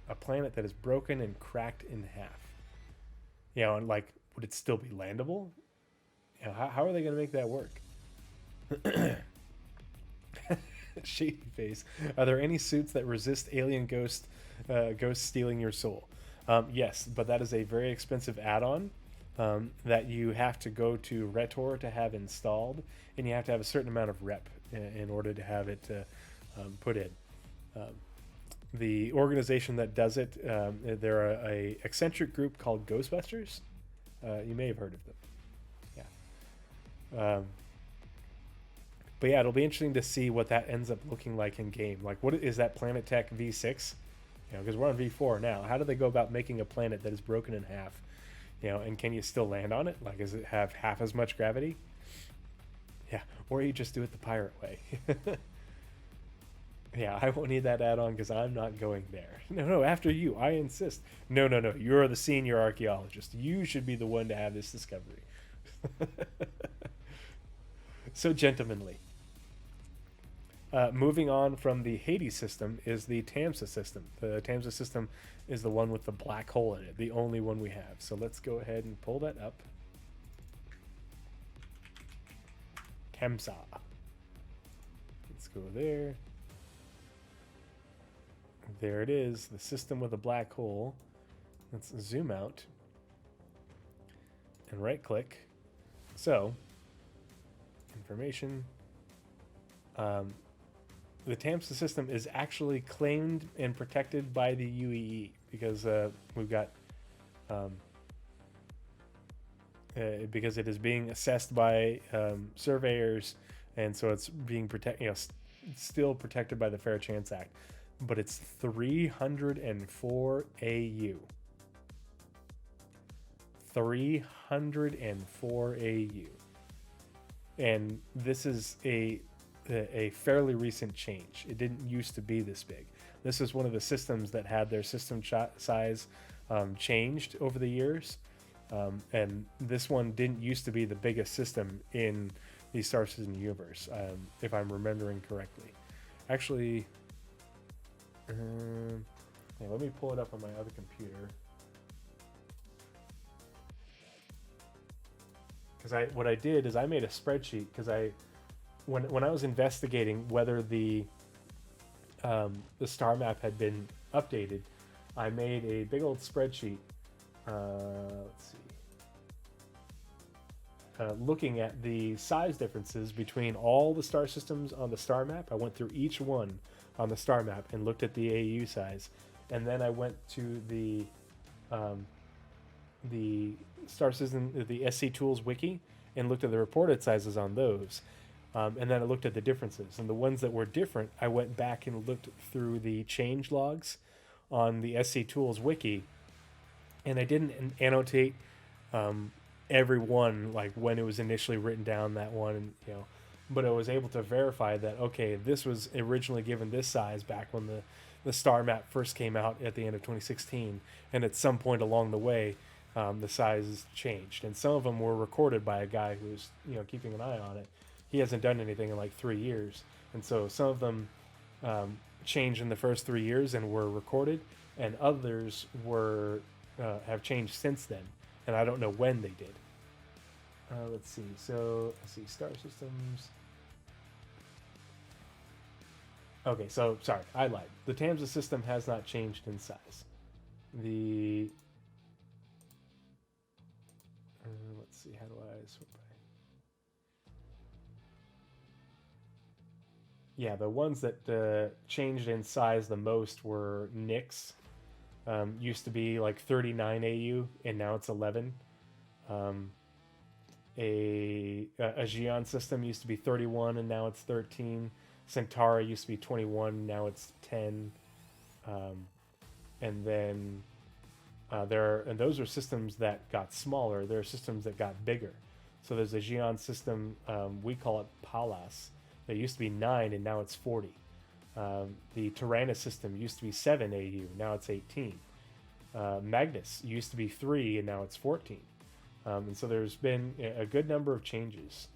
A planet that is broken and cracked in half. And would it still be landable? How are they going to make that work? Shady face. Are there any suits that resist alien ghosts stealing your soul? Yes, but that is a very expensive add-on that you have to go to Retor to have installed, and you have to have a certain amount of rep in order to have it put in. The organization that does it, they're a eccentric group called Ghostbusters. You may have heard of them. Yeah. But yeah, it'll be interesting to see what that ends up looking like in game. What is that Planet Tech V6? Because we're on V4 now. How do they go about making a planet that is broken in half? And can you still land on it? Does it have half as much gravity? Yeah, or you just do it the pirate way. Yeah, I won't need that add-on because I'm not going there. No, after you. I insist. No. You're the senior archaeologist. You should be the one to have this discovery. So gentlemanly. Moving on from the Hades system is the Tamsa system. The Tamsa system is the one with the black hole in it, the only one we have. So let's go ahead and pull that up. Tamsa. Let's go there. There it is, the system with a black hole. Let's zoom out and right click. So, information. The Tamsa system is actually claimed and protected by the UEE because we've got because it is being assessed by surveyors, and so it's being still protected by the Fair Chance Act. But it's 304 AU. 304 AU. And this is a fairly recent change. It didn't used to be this big. This is one of the systems that had their system size changed over the years. And this one didn't used to be the biggest system in the Star Citizen universe, if I'm remembering correctly. Actually, let me pull it up on my other computer. Because what I did is I made a spreadsheet because when I was investigating whether the star map had been updated, I made a big old spreadsheet. Let's see. Looking at the size differences between all the star systems on the star map. I went through each one on the star map and looked at the AU size, and then I went to the star system, the SC Tools wiki, and looked at the reported sizes on those. And then I looked at the differences. And the ones that were different, I went back and looked through the change logs on the SC Tools wiki. And I didn't annotate every one, like when it was initially written down, that one, but I was able to verify that, okay, this was originally given this size back when the star map first came out at the end of 2016. And at some point along the way, the size changed. And some of them were recorded by a guy who's, keeping an eye on it. He hasn't done anything in like 3 years. And so some of them changed in the first 3 years and were recorded, and others were have changed since then. And I don't know when they did. Let's see. So let's see. Star systems. Okay, so sorry, I lied. The Tamsa system has not changed in size. The let's see. How do I sort by? Yeah, the ones that changed in size the most were Nyx. Used to be like 39 AU, and now it's 11. A Aegean system used to be 31, and now it's 13. Centauri used to be 21, now it's 10. And then those are systems that got smaller. There are systems that got bigger. So there's a Aegean system, we call it Pallas. There used to be 9, and now it's 40. The Tyrannus system used to be 7 AU, now it's 18. Magnus used to be 3, and now it's 14. And so there's been a good number of changes.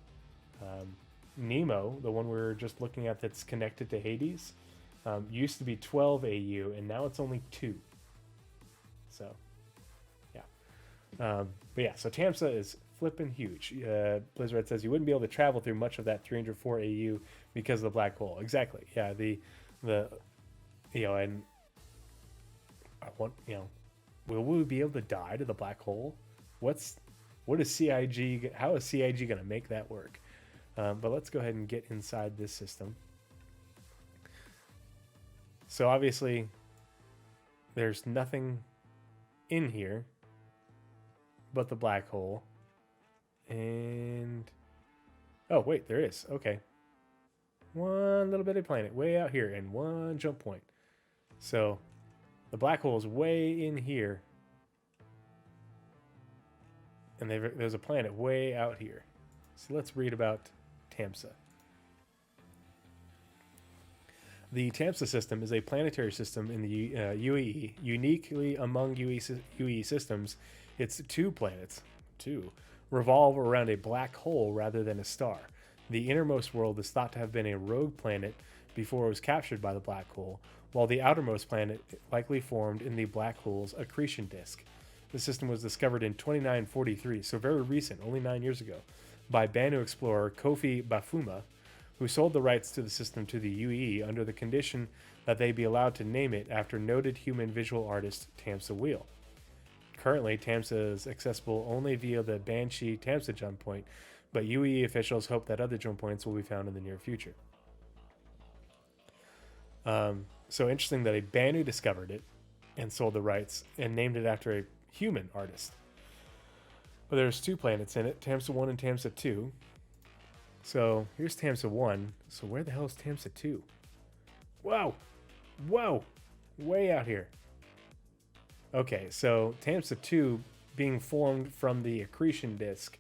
Nemo, the one we were just looking at that's connected to Hades, used to be 12 AU, and now it's only 2. So, yeah. But yeah, so Tamsa is flipping huge. Blizzard says you wouldn't be able to travel through much of that 304 AU because of the black hole. Exactly. Yeah. And I want, will we be able to die to the black hole? What is CIG? How is CIG going to make that work? But let's go ahead and get inside this system. So obviously, there's nothing in here but the black hole. And oh wait, there is. Okay, one little bitty planet way out here and one jump point. So the black hole is way in here, and there's a planet way out here. So let's read about Tamsa. The Tamsa system is a planetary system in the UEE. Uniquely among UEE systems, its 2 planets, revolve around a black hole rather than a star. The innermost world is thought to have been a rogue planet before it was captured by the black hole, while the outermost planet likely formed in the black hole's accretion disk. The system was discovered in 2943, so very recent, only 9 years ago, by Banu explorer Kofi Bafuma, who sold the rights to the system to the UEE under the condition that they be allowed to name it after noted human visual artist Tamsa Wheel. Currently, Tamsa is accessible only via the Banshee Tamsa jump point, but UEE officials hope that other jump points will be found in the near future. So interesting that a Banu discovered it and sold the rights and named it after a human artist. But there's 2 planets in it, Tamsa 1 and Tamsa 2. So here's Tamsa 1. So where the hell is Tamsa 2? Whoa! Way out here. Okay, so Tamsa 2 being formed from the accretion disk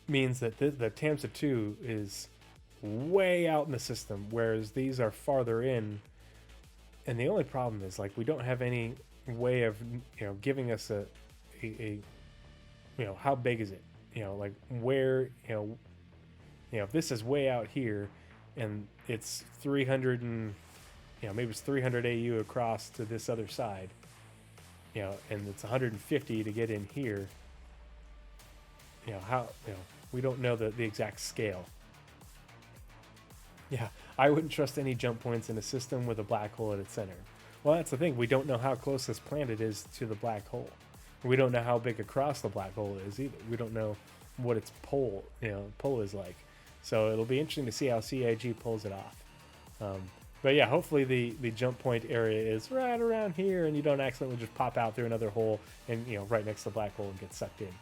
means that the Tamsa 2 is way out in the system, whereas these are farther in. And the only problem is, like, we don't have any way of, giving us a how big is it? Like where, if this is way out here and it's 300 and, maybe it's 300 AU across to this other side, and it's 150 to get in here, we don't know the exact scale. Yeah, I wouldn't trust any jump points in a system with a black hole at its center. Well, that's the thing. We don't know how close this planet is to the black hole. We don't know how big across the black hole is either. We don't know what its pole is like. So it'll be interesting to see how CIG pulls it off. But yeah, hopefully the jump point area is right around here, and you don't accidentally just pop out through another hole and right next to the black hole and get sucked in.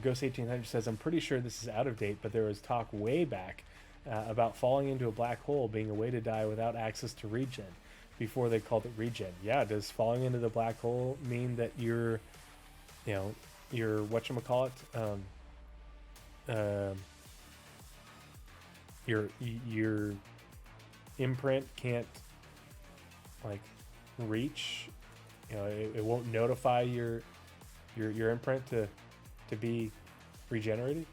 Ghost 1800 says, I'm pretty sure this is out of date, but there was talk way back about falling into a black hole being a way to die without access to regen before they called it regen. Yeah, does falling into the black hole mean that your whatchamacallit, your imprint can't like reach, it won't notify your imprint to be regenerated.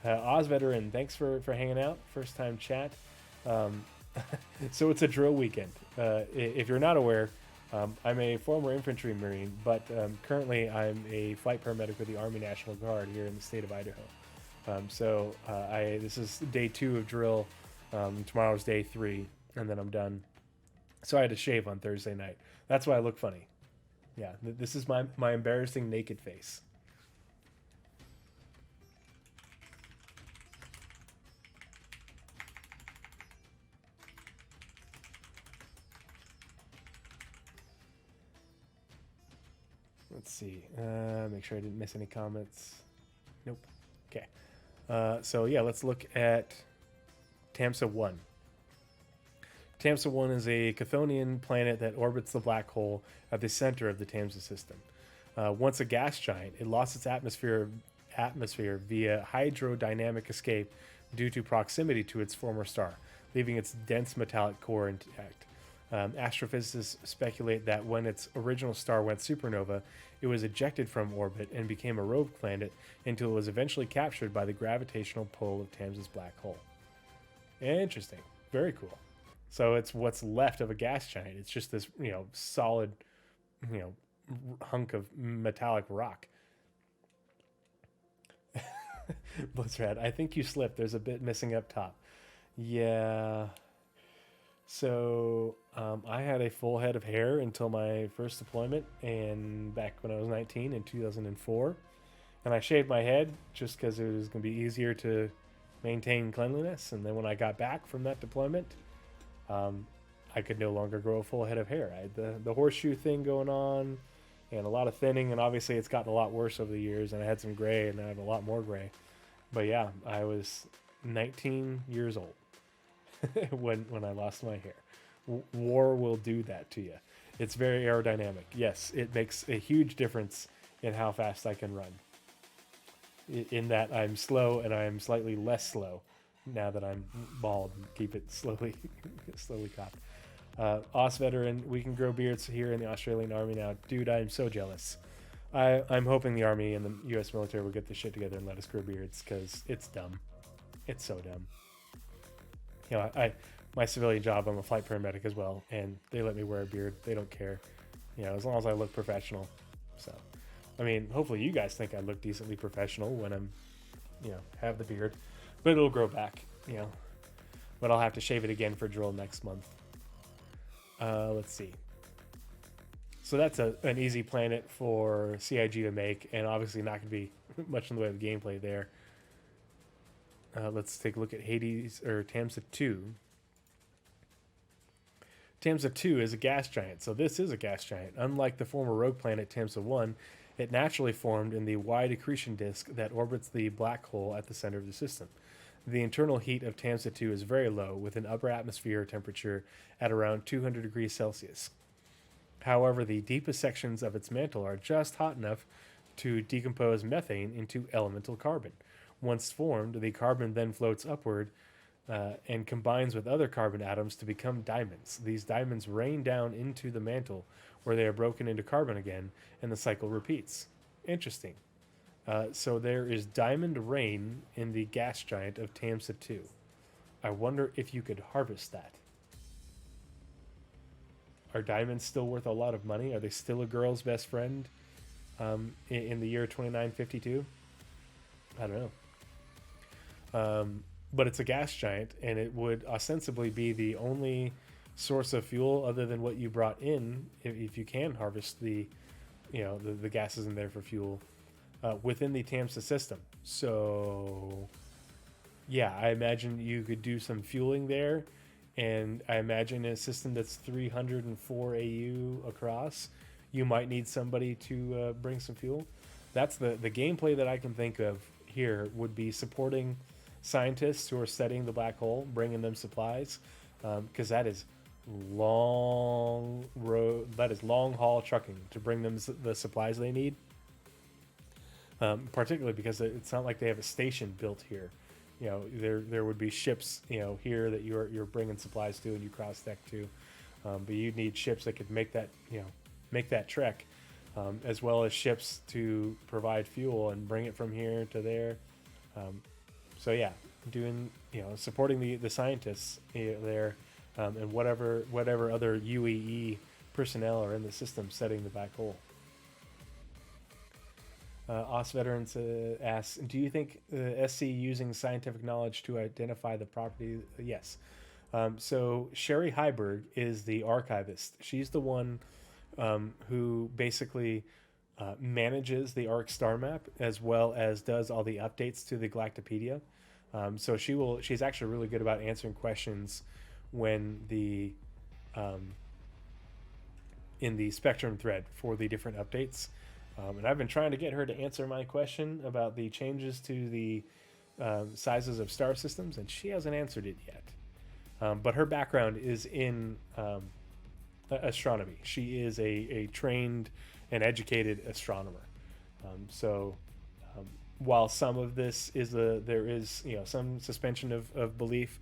Oz veteran, thanks for hanging out. First time chat. So it's a drill weekend. If you're not aware, I'm a former infantry marine, but currently I'm a flight paramedic with the Army National Guard here in the state of Idaho. This is day 2 of drill. Tomorrow's day 3, and then I'm done. So I had to shave on Thursday night. That's why I look funny. Yeah, this is my embarrassing naked face. Let's see. Make sure I didn't miss any comments. Nope. Okay. So yeah, let's look at Tamsa 1. Tamsa 1 is a Chthonian planet that orbits the black hole at the center of the Tamsa system. Once a gas giant, it lost its atmosphere via hydrodynamic escape due to proximity to its former star, leaving its dense metallic core intact. Astrophysicists speculate that when its original star went supernova, it was ejected from orbit and became a rogue planet until it was eventually captured by the gravitational pull of Tamsa's black hole. Interesting. Very cool. So it's what's left of a gas giant. It's just this, solid, hunk of metallic rock. Blitzrad, I think you slipped. There's a bit missing up top. Yeah. So I had a full head of hair until my first deployment, and back when I was 19 in 2004. And I shaved my head just because it was going to be easier to maintain cleanliness. And then when I got back from that deployment, I could no longer grow a full head of hair. I had the horseshoe thing going on and a lot of thinning, and obviously it's gotten a lot worse over the years, and I had some gray, and I have a lot more gray. But yeah, I was 19 years old when I lost my hair. War will do that to you. It's very aerodynamic. Yes, it makes a huge difference in how fast I can run. In that I'm slow, and I'm slightly less slow now that I'm bald. Keep it slowly cocked. Os veteran, we can grow beards here in the Australian Army now. Dude, I'm so jealous. I'm hoping the Army and the U.S. military will get this shit together and let us grow beards, because it's dumb. It's so dumb. My civilian job, I'm a flight paramedic as well, and they let me wear a beard. They don't care, as long as I look professional. So, I mean, hopefully you guys think I look decently professional when I'm, have the beard, but it'll grow back, but I'll have to shave it again for drill next month. Let's see. So that's an easy planet for CIG to make, and obviously not going to be much in the way of gameplay there. Let's take a look at Hades, or Tamsa 2. Tamsa 2 is a gas giant, so this is a gas giant. Unlike the former rogue planet Tamsa 1, it naturally formed in the wide accretion disk that orbits the black hole at the center of the system. The internal heat of Tamsa 2 is very low, with an upper atmosphere temperature at around 200 degrees Celsius. However, the deepest sections of its mantle are just hot enough to decompose methane into elemental carbon. Once formed, the carbon then floats upward and combines with other carbon atoms to become diamonds. These diamonds rain down into the mantle, where they are broken into carbon again, and the cycle repeats. Interesting. So there is diamond rain in the gas giant of Tamsa 2. I wonder if you could harvest that. Are diamonds still worth a lot of money? Are they still a girl's best friend in the year 2952? I don't know. But it's a gas giant, and it would ostensibly be the only source of fuel other than what you brought in, if you can harvest the gases in there for fuel. within the TAMSA system. So yeah, I imagine you could do some fueling there, and I imagine in a system that's 304 AU across, you might need somebody to bring some fuel. That's the gameplay that I can think of here would be supporting scientists who are studying the black hole, bringing them supplies, because that is long road, that is long haul trucking to bring them the supplies they need. Particularly because it's not like they have a station built here. You know, there would be ships, you know, here that you're bringing supplies to and you cross deck to, but you'd need ships that could make that, you know, make that trek, as well as ships to provide fuel and bring it from here to there. So yeah, doing, you know, supporting the scientists, you know, there, and whatever other UEE personnel are in the system setting the black hole. OS Veterans asks, do you think SC using scientific knowledge to identify the property? Yes. So Sherry Heiberg is the archivist. She's the one who basically manages the Ark Starmap as well as does all the updates to the Galactapedia. So she's actually really good about answering questions when in the Spectrum thread for the different updates. And I've been trying to get her to answer my question about the changes to the sizes of star systems, and she hasn't answered it yet. But her background is in astronomy. She is a trained and educated astronomer. So while some of this is there is, you know, some suspension of belief,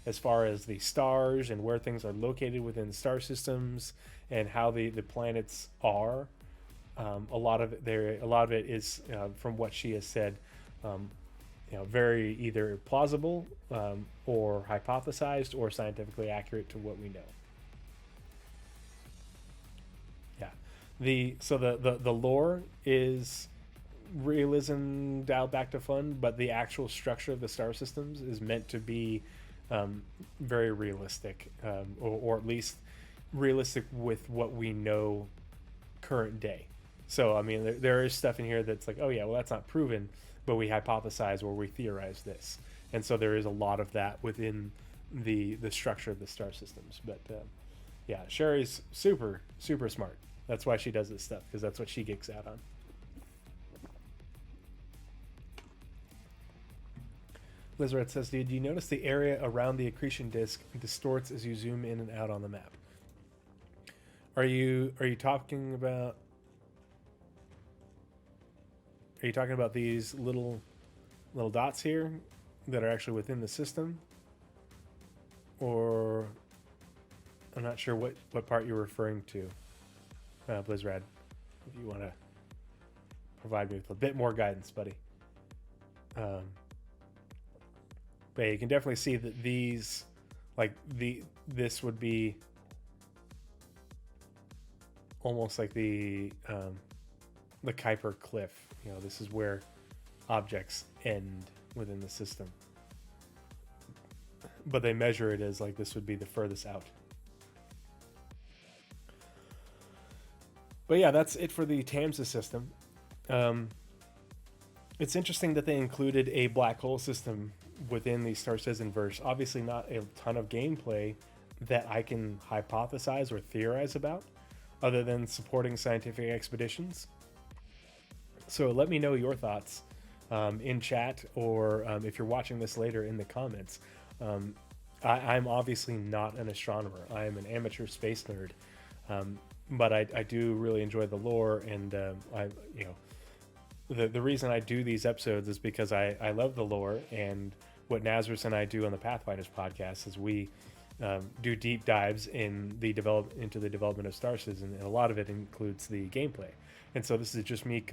as far as the stars and where things are located within star systems and how the planets are, a lot of it is from what she has said, you know, very either plausible or hypothesized or scientifically accurate to what we know. Yeah, the lore is realism dialed back to fun, but the actual structure of the star systems is meant to be very realistic, or at least realistic with what we know current day. So I mean, there is stuff in here that's like, oh yeah, well that's not proven, but we hypothesize or we theorize this, and so there is a lot of that within the structure of the star systems. But yeah, Sherry's super smart. That's why she does this stuff, because that's what she geeks out on. Lizard says, did you notice the area around the accretion disk distorts as you zoom in and out on the map? Are you talking about these little dots here that are actually within the system? Or I'm not sure what part you're referring to, Blizzrad. If you want to provide me with a bit more guidance, buddy. But you can definitely see that these, like this would be almost like the Kuiper cliff. You know, this is where objects end within the system. But they measure it as like this would be the furthest out. But yeah, that's it for the TAMSA system. It's interesting that they included a black hole system within the Star Citizen verse. Obviously not a ton of gameplay that I can hypothesize or theorize about, other than supporting scientific expeditions. So let me know your thoughts in chat, or if you're watching this later, in the comments. I'm obviously not an astronomer. I am an amateur space nerd, but I do really enjoy the lore, and the reason I do these episodes is because I love the lore, and what Nazarus and I do on the Pathfinders podcast is we do deep dives into the development of Star Citizen, and a lot of it includes the gameplay. And so this is just me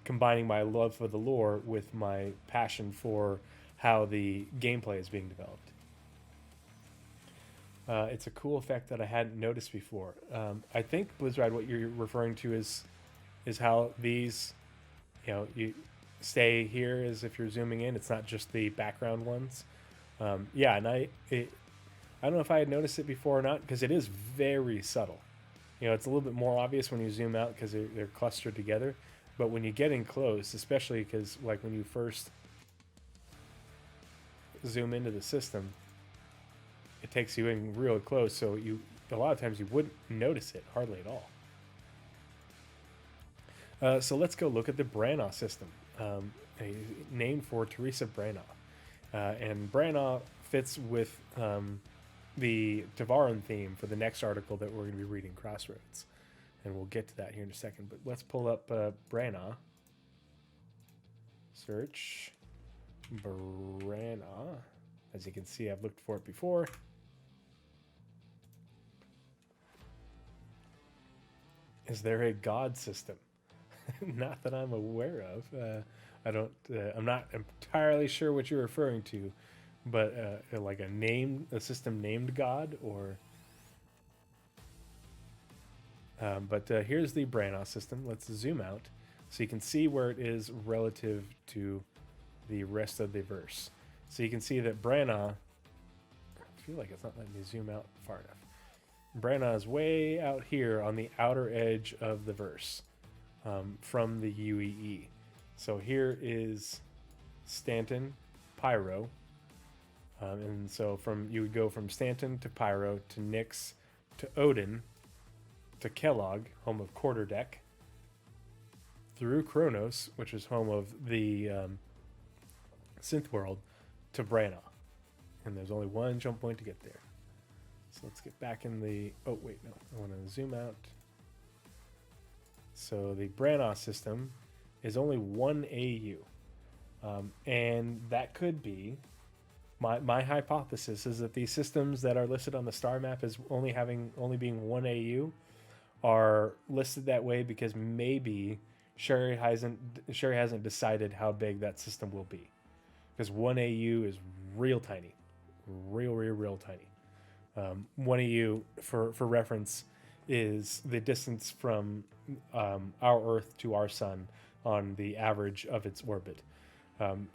combining my love for the lore with my passion for how the gameplay is being developed. It's a cool effect that I hadn't noticed before. I think, Blizzrad, what you're referring to is how these, you stay here as if you're zooming in. It's not just the background ones. Yeah, and I don't know if I had noticed it before or not, because it is very subtle. It's a little bit more obvious when you zoom out because they're clustered together. But when you get in close, especially because like when you first zoom into the system, it takes you in real close, so a lot of times you wouldn't notice it hardly at all. So let's go look at the Branagh system, named for Teresa Branagh. And Branagh fits with the Tavaran theme for the next article that we're going to be reading, Crossroads. And we'll get to that here in a second. But let's pull up Branagh. Search Branagh. As you can see, I've looked for it before. Is there a god system? Not that I'm aware of. I don't. I'm not entirely sure what you're referring to, but like a system named God, or. But here's the Branagh system. Let's zoom out so you can see where it is relative to the rest of the verse. So you can see that Branagh. I feel like it's not letting me zoom out far enough. Branagh is way out here on the outer edge of the verse from the UEE. So here is Stanton, Pyro. And so you would go from Stanton to Pyro to Nyx to Odin to Kellogg, home of Quarterdeck, through Kronos, which is home of the Synth World, to Branagh. And there's only one jump point to get there. So let's get back in the... Oh, wait, no. I want to zoom out. So the Branagh system is only 1 AU. And that could be... My hypothesis is that these systems that are listed on the star map as only being 1 AU are listed that way because maybe Sherry hasn't decided how big that system will be. Because 1 AU is real tiny. Real tiny. 1 AU, for reference, is the distance from our Earth to our Sun on the average of its orbit.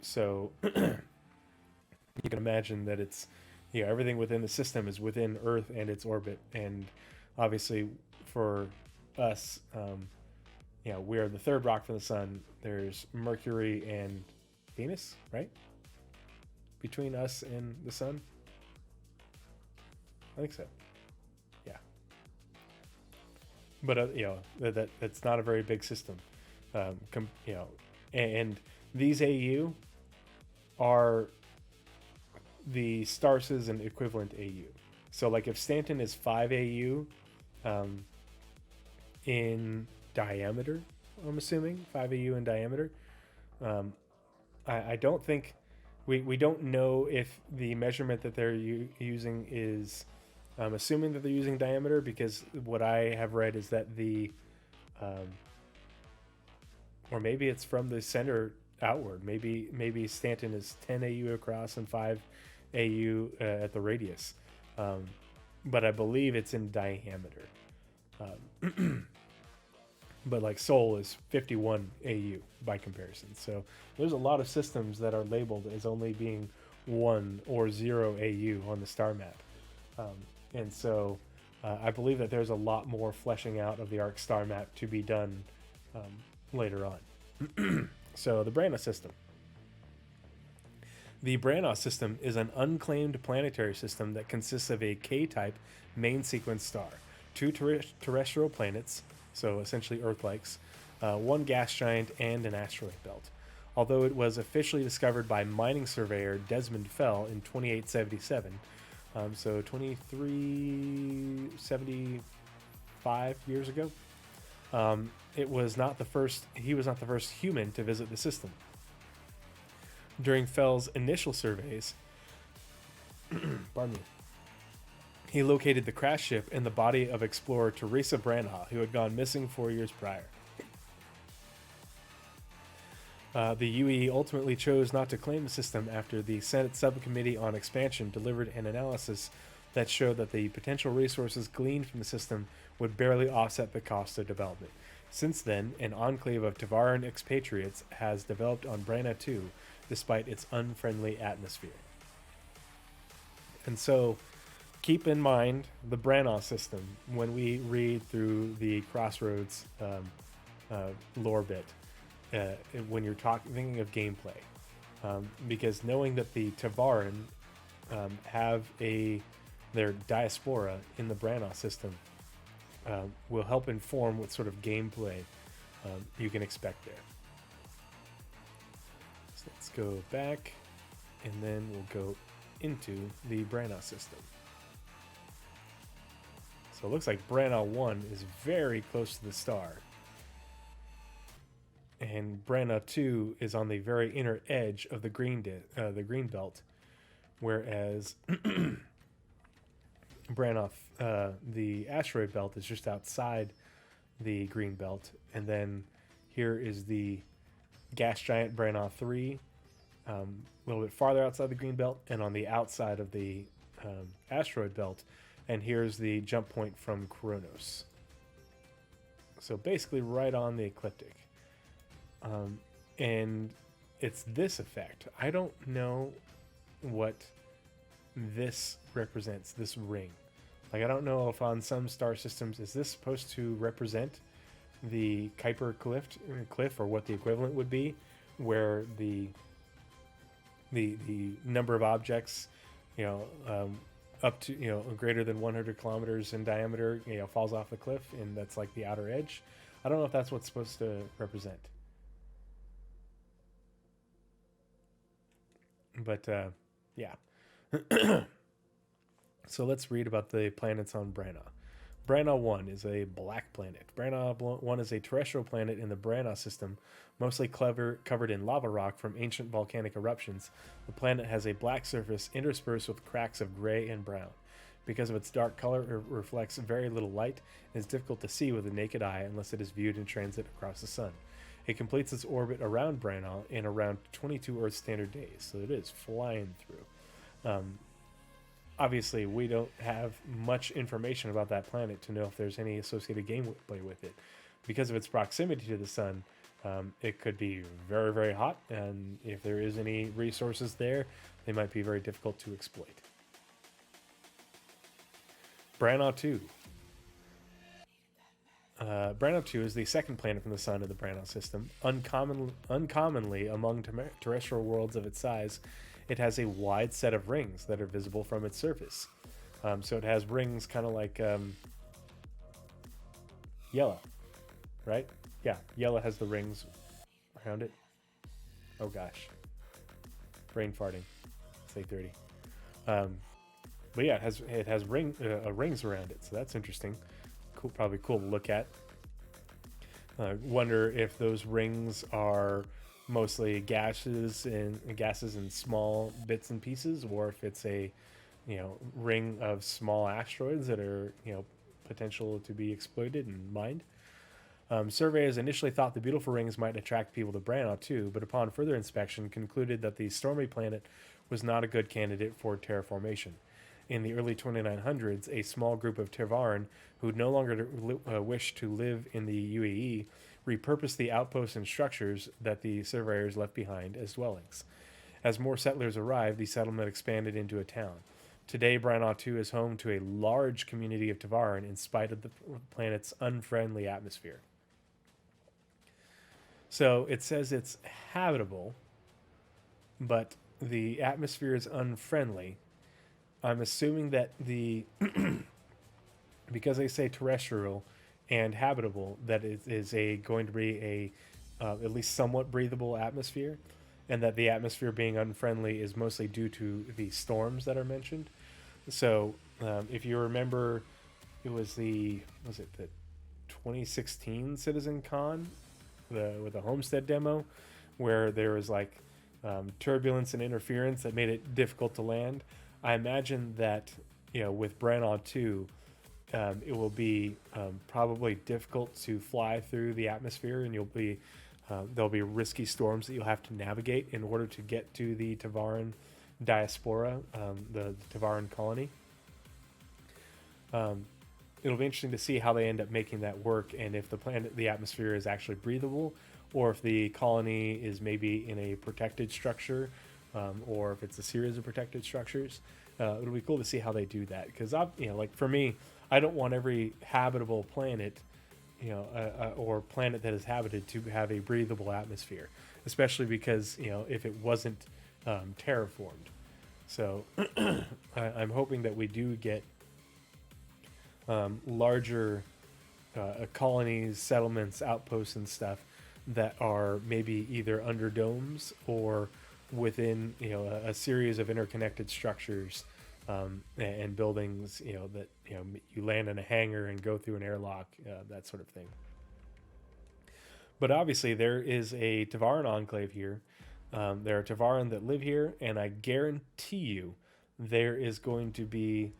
So you can imagine that it's, everything within the system is within Earth and its orbit. And obviously for us, we are the third rock from the Sun. There's Mercury and Venus, right? Between us and the Sun. I think so. Yeah. But that's not a very big system. And these AU are the star system equivalent AU. So like if Stanton is 5 AU in diameter, I'm assuming 5 AU in diameter. I don't think we don't know if the measurement that they're using is. I'm assuming that they're using diameter because what I have read is that or maybe it's from the center outward. Maybe Stanton is 10 AU across and 5 AU at the radius. But I believe it's in diameter. But like Sol is 51 AU by comparison. So there's a lot of systems that are labeled as only being 1 or 0 AU on the star map. And so I believe that there's a lot more fleshing out of the Ark Starmap to be done later on. So the Branagh system. The Branagh system is an unclaimed planetary system that consists of a K-type main sequence star, 2 terrestrial planets, so essentially Earth-likes, 1 gas giant, and an asteroid belt. Although it was officially discovered by mining surveyor Desmond Fell in 2877, so 2375 years ago, he was not the first human to visit the system. During Fell's initial surveys, pardon me, he located the crash ship and the body of explorer Teresa Branagh, who had gone missing 4 years prior. The UE ultimately chose not to claim the system after the Senate Subcommittee on Expansion delivered an analysis that showed that the potential resources gleaned from the system would barely offset the cost of development. Since then, an enclave of Tavaran expatriates has developed on Branagh 2, despite its unfriendly atmosphere. And so, keep in mind the Branagh system when we read through the Crossroads lore bit. when you're thinking of gameplay, because knowing that the Tavaran have their diaspora in the Branagh system will help inform what sort of gameplay you can expect there. So let's go back, and then we'll go into the Branagh system. So it looks like Branagh 1 is very close to the star. And Branagh 2 is on the very inner edge of the green belt, whereas Branagh, the asteroid belt, is just outside the green belt. And then here is the gas giant Branagh 3, a little bit farther outside the green belt and on the outside of the asteroid belt. And here's the jump point from Kronos. So basically right on the ecliptic. And it's this effect. I don't know what this represents, this ring. Like, I don't know if on some star systems, is this supposed to represent the Kuiper cliff, or what the equivalent would be, where the number of objects, up to, greater than 100 kilometers in diameter, falls off the cliff, and that's like the outer edge. I don't know if that's what's supposed to represent. But, yeah. So let's read about the planets on Branagh. Branagh 1 is a black planet. Branagh 1 is a terrestrial planet in the Branagh system, mostly covered in lava rock from ancient volcanic eruptions. The planet has a black surface interspersed with cracks of gray and brown. Because of its dark color, it reflects very little light and is difficult to see with the naked eye unless it is viewed in transit across the sun. It completes its orbit around Branagh in around 22 Earth Standard Days, so it is flying through. Obviously, we don't have much information about that planet to know if there's any associated gameplay with it. Because of its proximity to the sun, it could be very, very hot, and if there is any resources there, they might be very difficult to exploit. Branagh 2. Branagh 2 is the second planet from the sun in the Branagh system. Uncommonly among terrestrial worlds of its size, it has a wide set of rings that are visible from its surface. So it has rings kind of like Yellow, right? Yeah, Yellow has the rings around it. Oh gosh. Brain farting. It's 8:30. But yeah, it has rings around it, so that's interesting. Cool, probably cool to look at. Wonder if those rings are mostly gases and small bits and pieces, or if it's a ring of small asteroids that are potential to be exploited and mined. Surveyors initially thought the beautiful rings might attract people to Branagh too, but upon further inspection concluded that the stormy planet was not a good candidate for terraformation. In the early 2900s, a small group of Tavaran who no longer wished to live in the UAE repurposed the outposts and structures that the surveyors left behind as dwellings. As more settlers arrived, the settlement expanded into a town. Today, Branagh 2 is home to a large community of Tavaran in spite of the planet's unfriendly atmosphere. So it says it's habitable, but the atmosphere is unfriendly. I'm assuming that because they say terrestrial and habitable, that it is going to be a at least somewhat breathable atmosphere, and that the atmosphere being unfriendly is mostly due to the storms that are mentioned. So if you remember, was it the 2016 CitizenCon, with the Homestead demo, where there was like turbulence and interference that made it difficult to land. I imagine that with Branagh 2, it will be probably difficult to fly through the atmosphere, and there'll be risky storms that you'll have to navigate in order to get to the Tavaran diaspora, the Tavaran colony. It'll be interesting to see how they end up making that work, and if the atmosphere is actually breathable, or if the colony is maybe in a protected structure, or if it's a series of protected structures. It'll be cool to see how they do that, because like for me, I don't want every habitable planet or planet that is habited to have a breathable atmosphere, especially because if it wasn't terraformed. So I'm hoping that we do get larger colonies, settlements, outposts, and stuff that are maybe either under domes or within a series of interconnected structures and buildings that you land in a hangar and go through an airlock, that sort of thing. But obviously there is a Tavaran enclave here. There are Tavaran that live here, and I guarantee you there is going to be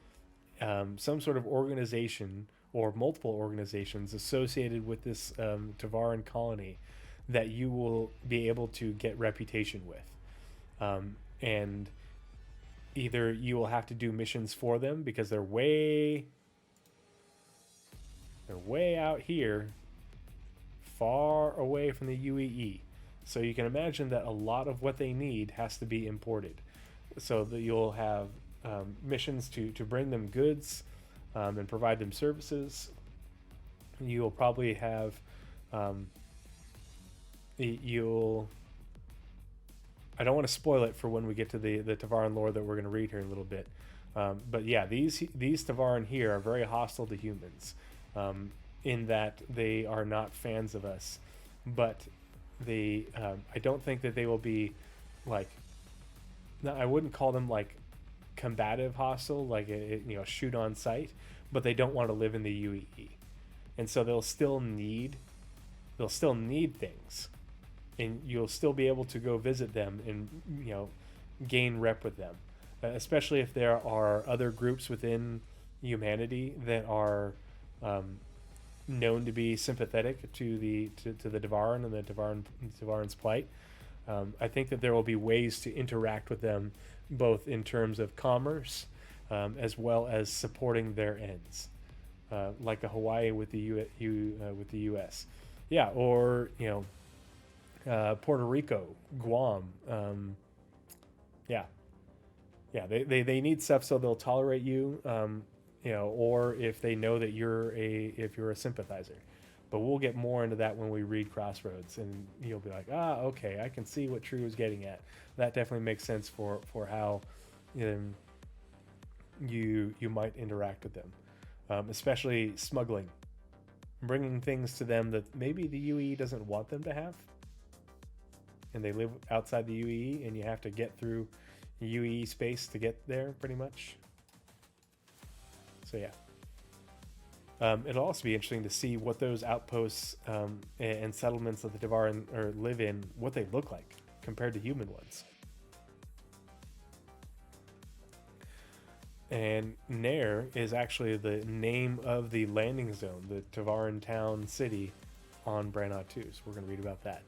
some sort of organization or multiple organizations associated with this Tavaran colony that you will be able to get reputation with. And either you will have to do missions for them because they're way out here, far away from the UEE. So you can imagine that a lot of what they need has to be imported. So that you'll have missions to bring them goods and provide them services. You'll probably have you'll I don't want to spoil it for when we get to the Tavaran lore that we're going to read here in a little bit. But yeah, these Tavaran here are very hostile to humans, in that they are not fans of us. But they, I don't think that they will be like. No, I wouldn't call them like combative hostile, like shoot on sight. But they don't want to live in the UEE, and so they'll still need things, and you'll still be able to go visit them and gain rep with them, especially if there are other groups within humanity that are known to be sympathetic to the Devaran and the Devaran's plight. I think that there will be ways to interact with them, both in terms of commerce as well as supporting their ends, like a Hawaii with the with the U.S. Yeah, or Puerto Rico, Guam. Yeah, they need stuff so they'll tolerate you, or if they know that you're a sympathizer. But we'll get more into that when we read Crossroads, and you'll be like, okay, I can see what True is getting at. That definitely makes sense for how you might interact with them, especially smuggling, bringing things to them that maybe the UE doesn't want them to have, and they live outside the UE, and you have to get through UE space to get there, pretty much. So yeah. It'll also be interesting to see what those outposts and settlements that the Devaran live in, what they look like compared to human ones. And Nair is actually the name of the landing zone, the Tavaran town city on Branagh 2. So we're going to read about that.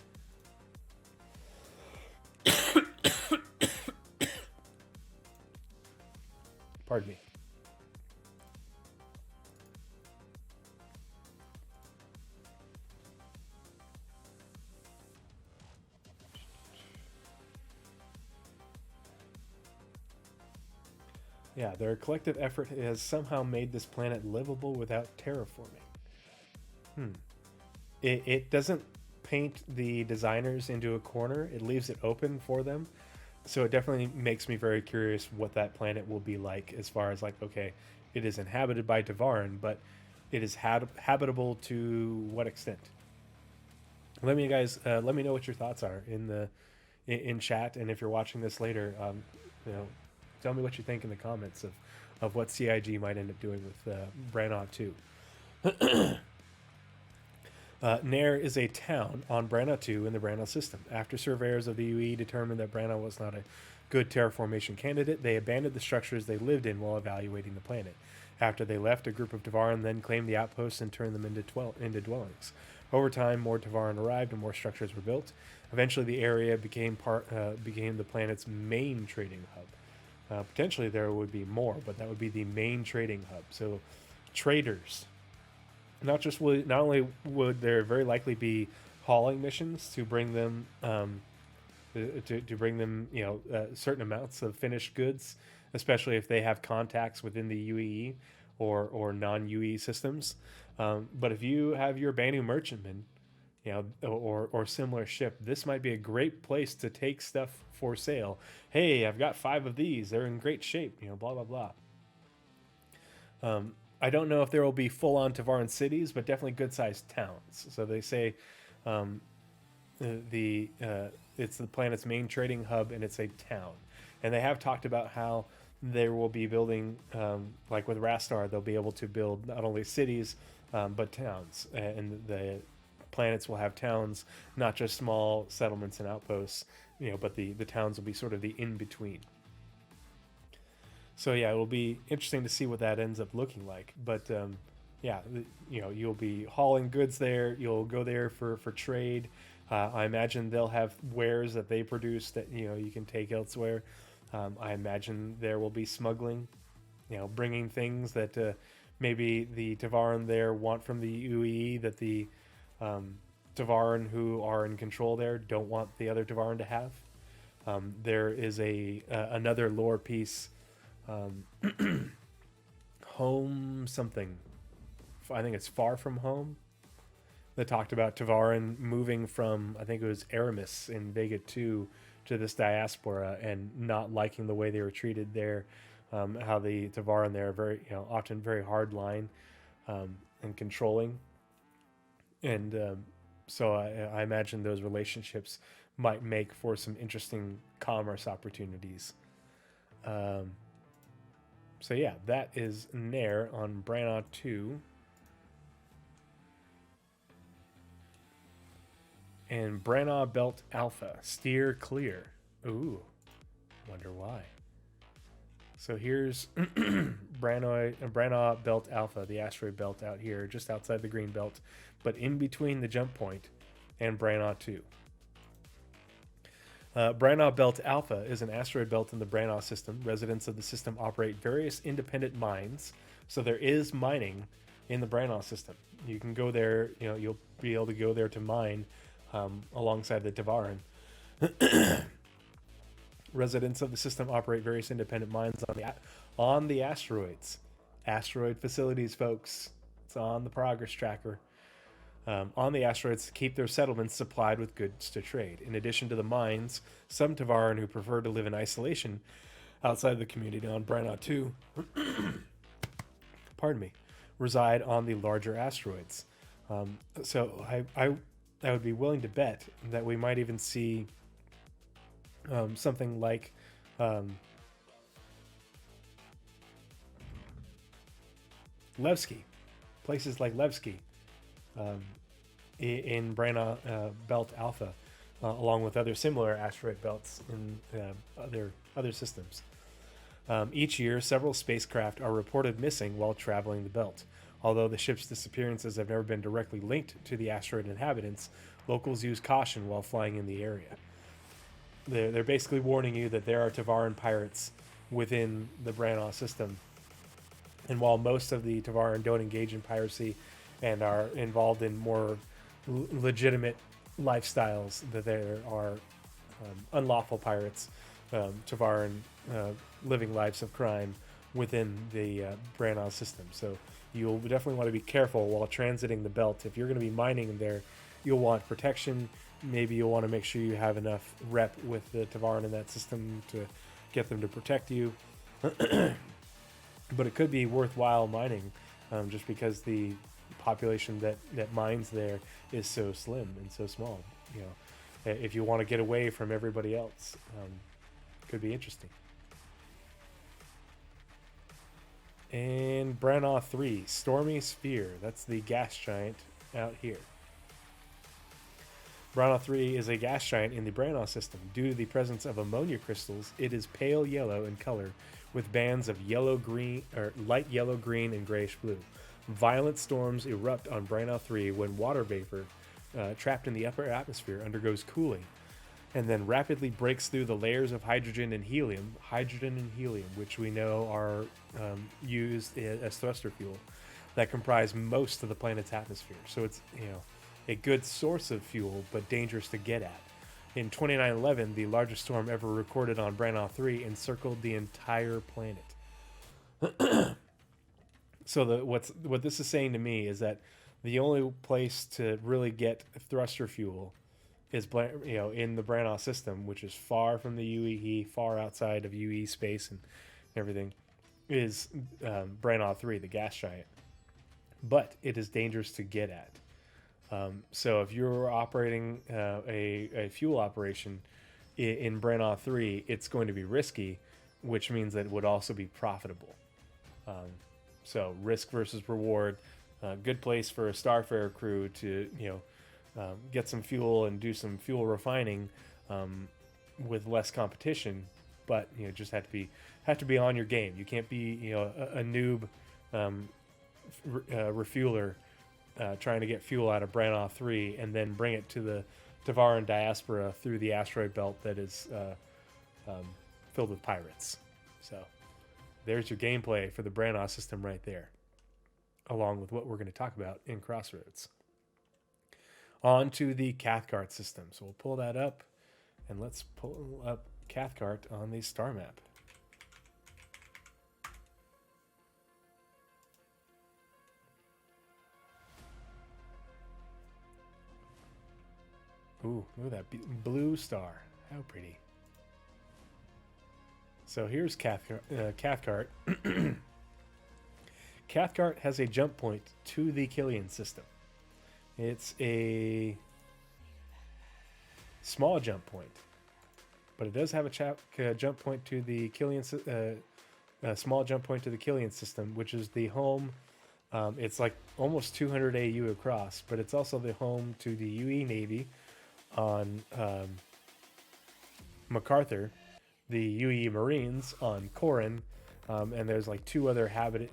Pardon me. Yeah, their collective effort has somehow made this planet livable without terraforming. It doesn't paint the designers into a corner. It leaves it open for them. So it definitely makes me very curious what that planet will be like, as far as like, okay, it is inhabited by Tavaran, but it is habitable to what extent? Let me know what your thoughts are in chat, and if you're watching this later, tell me what you think in the comments of what CIG might end up doing with Branagh 2. Nair is a town on Branagh 2 in the Branagh system. After surveyors of the UE determined that Branagh was not a good terraformation candidate, they abandoned the structures they lived in while evaluating the planet. After they left, a group of Tavaran then claimed the outposts and turned them into dwellings. Over time, more Tavaran arrived and more structures were built. Eventually, the area became the planet's main trading hub. Potentially there would be more, but that would be the main trading hub. So traders, not only would there very likely be hauling missions to bring them to bring them certain amounts of finished goods, especially if they have contacts within the UEE or non-UE systems. But if you have your Banu merchantman, or similar ship, this might be a great place to take stuff for sale. Hey, I've got 5 of these. They're in great shape. Blah blah blah. I don't know if there will be full-on Tavaran cities, but definitely good-sized towns. So they say um, it's the planet's main trading hub, and it's a town. And they have talked about how there will be building, like with Rastar, they'll be able to build not only cities but towns, and the planets will have towns, not just small settlements and outposts, but the towns will be sort of the in between. So yeah, it will be interesting to see what that ends up looking like. But yeah, you'll be hauling goods there. You'll go there for trade. I imagine they'll have wares that they produce that you can take elsewhere. I imagine there will be smuggling, bringing things that maybe the Tavaran there want from the UEE that the Tavaran who are in control there don't want the other Tavaran to have. There is another lore piece, home something. I think it's Far From Home. That talked about Tavaran moving from, I think it was Aramis in Vega 2 to this diaspora and not liking the way they were treated there. How the Tavaran there are very, often very hard line and controlling. And so I imagine those relationships might make for some interesting commerce opportunities. So yeah, that is Nair on Branagh 2. And Branagh Belt Alpha, steer clear. Ooh, wonder why. So here's Branagh Belt Alpha, the asteroid belt out here, just outside the green belt, but in between the jump point and Branagh 2. Branagh Belt Alpha is an asteroid belt in the Branagh system. Residents of the system operate various independent mines, so there is mining in the Branagh system. You can go there, you'll be able to go there to mine alongside the Tavaran. Residents of the system operate various independent mines on the asteroids. Asteroid facilities, folks. It's on the progress tracker. On the asteroids to keep their settlements supplied with goods to trade. In addition to the mines, some Tavaran who prefer to live in isolation outside the community on Branagh 2 pardon me, reside on the larger asteroids. So I would be willing to bet that we might even see something like Levski, places like Levski in Branagh Belt Alpha, along with other similar asteroid belts in other systems. Each year, several spacecraft are reported missing while traveling the belt. Although the ship's disappearances have never been directly linked to the asteroid inhabitants, locals use caution while flying in the area. They're basically warning you that there are Tavaran pirates within the Branagh system. And while most of the Tavaran don't engage in piracy and are involved in more legitimate lifestyles, that there are unlawful pirates, Tavaran living lives of crime within the Branagh system. So you'll definitely want to be careful while transiting the belt. If you're going to be mining in there, you'll want protection. Maybe you'll want to make sure you have enough rep with the Tavaran in that system to get them to protect you. But it could be worthwhile mining just because the population that mines there is so slim and so small. If you want to get away from everybody else, could be interesting. And Branagh 3, Stormy Sphere. That's the gas giant out here. Branagh 3 is a gas giant in the Branagh system. Due to the presence of ammonia crystals, it is pale yellow in color with bands of yellow-green or light yellow-green and grayish-blue. Violent storms erupt on Branagh 3 when water vapor trapped in the upper atmosphere undergoes cooling and then rapidly breaks through the layers of hydrogen and helium, which we know are used as thruster fuel, that comprise most of the planet's atmosphere. So it's a good source of fuel, but dangerous to get at. In 2911, the largest storm ever recorded on Branagh 3 encircled the entire planet. So what this is saying to me is that the only place to really get thruster fuel is in the Branagh system, which is far from the UEE, far outside of UE space and everything, is Branagh 3, the gas giant. But it is dangerous to get at. So if you're operating a fuel operation in Branagh 3, it's going to be risky, which means that it would also be profitable. So risk versus reward, good place for a Starfarer crew to get some fuel and do some fuel refining with less competition, but just have to be on your game. You can't be a noob refueler trying to get fuel out of Branagh 3 and then bring it to the Tavaran diaspora through the asteroid belt that is filled with pirates. So there's your gameplay for the Branagh system right there, along with what we're going to talk about in Crossroads. On to the Cathcart system. So we'll pull that up, and let's pull up Cathcart on the star map. Ooh, look at that blue star. How pretty. So here's Cathcart. Cathcart has a jump point to the Killian system. It's a small jump point, but it does have a jump point to the Killian, a small jump point to the Killian system, which is the home. It's like almost 200 AU across, but it's also the home to the UE Navy on MacArthur, the UE Marines on Corin, and there's like two other heavily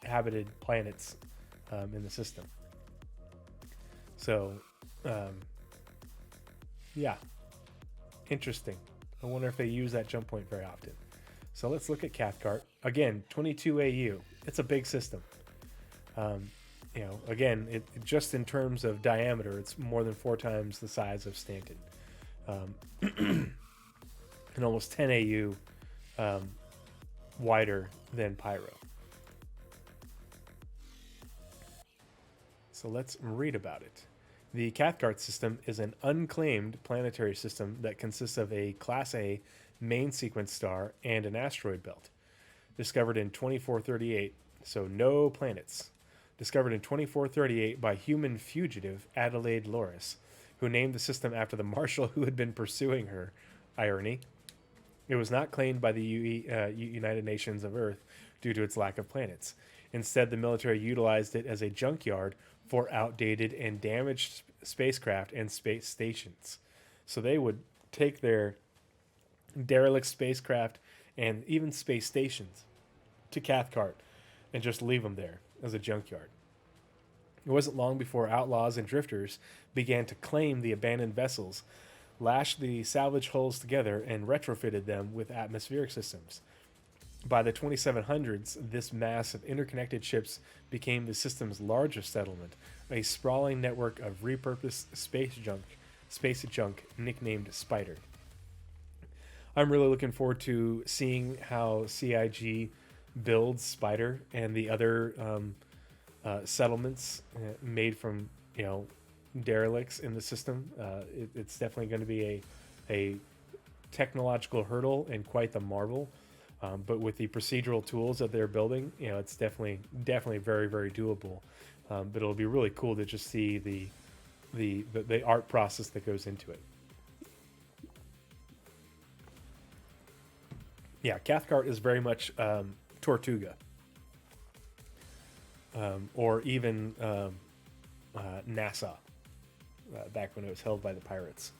habited planets in the system. So, yeah, interesting. I wonder if they use that jump point very often. So let's look at Cathcart. Again, 22 AU. It's a big system. Again, it just in terms of diameter, it's more than 4 times the size of Stanton. And almost 10 AU wider than Pyro. So let's read about it. The Cathcart system is an unclaimed planetary system that consists of a Class A main sequence star and an asteroid belt. Discovered in 2438, so no planets. Discovered in 2438 by human fugitive Adelaide Loris, who named the system after the marshal who had been pursuing her. Irony. It was not claimed by the United Nations of Earth due to its lack of planets. Instead, the military utilized it as a junkyard for outdated and damaged spacecraft and space stations. So they would take their derelict spacecraft and even space stations to Cathcart and just leave them there as a junkyard. It wasn't long before outlaws and drifters began to claim the abandoned vessels, lashed the salvage hulls together, and retrofitted them with atmospheric systems. By the 2700s, this mass of interconnected ships became the system's largest settlement, a sprawling network of repurposed space junk nicknamed Spider. I'm really looking forward to seeing how CIG builds Spider and the other settlements made from derelicts in the system. It's definitely going to be a technological hurdle and quite the marvel. But with the procedural tools that they're building, it's definitely very, very doable. But it'll be really cool to just see the art process that goes into it. Yeah, Cathcart is very much Tortuga, or even Nassau, back when it was held by the pirates.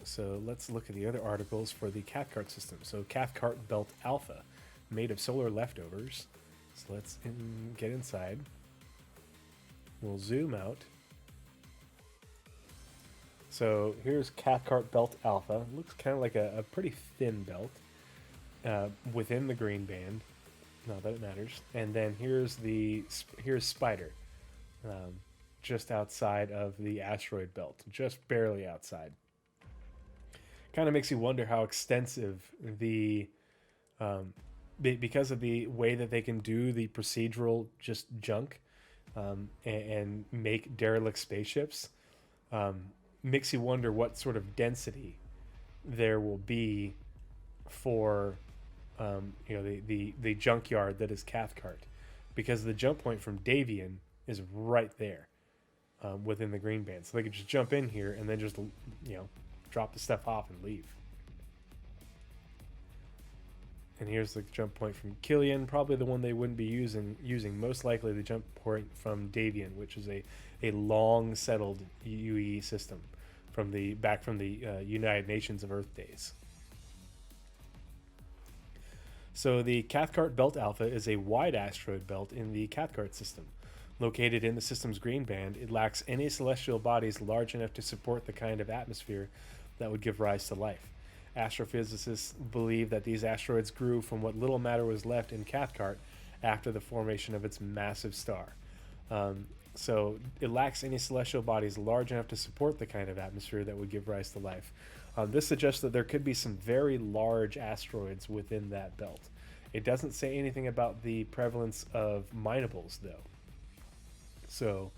So let's look at the other articles for the Cathcart system. So Cathcart Belt Alpha, made of solar leftovers. So let's get inside. We'll zoom out. So here's Cathcart Belt Alpha. Looks kind of like a pretty thin belt within the green band. Not that it matters. And then here's Spider, just outside of the asteroid belt, just barely outside. Kind of makes you wonder how extensive the because of the way that they can do the procedural just junk, and make derelict spaceships, makes you wonder what sort of density there will be for the junkyard that is Cathcart, because the jump point from Davian is right there, within the green band, so they could just jump in here and then just drop the stuff off and leave. And here's the jump point from Killian, probably the one they wouldn't be using most likely the jump point from Davian, which is a long settled UE system from the United Nations of Earth days. So the Cathcart Belt Alpha is a wide asteroid belt in the Cathcart system. Located in the system's green band, it lacks any celestial bodies large enough to support the kind of atmosphere that would give rise to life. Astrophysicists believe that these asteroids grew from what little matter was left in Cathcart after the formation of its massive star. So it lacks any celestial bodies large enough to support the kind of atmosphere that would give rise to life. This suggests that there could be some very large asteroids within that belt. It doesn't say anything about the prevalence of minables, though. So,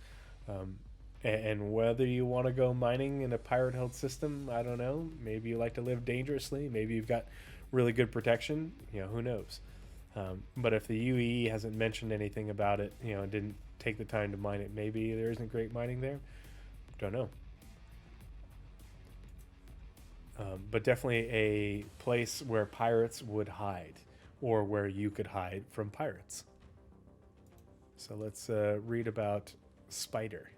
and whether you want to go mining in a pirate-held system, I don't know. Maybe you like to live dangerously. Maybe you've got really good protection. Who knows? But if the UEE hasn't mentioned anything about it, and didn't take the time to mine it, maybe there isn't great mining there. Don't know. But definitely a place where pirates would hide, or where you could hide from pirates. So let's read about Spider.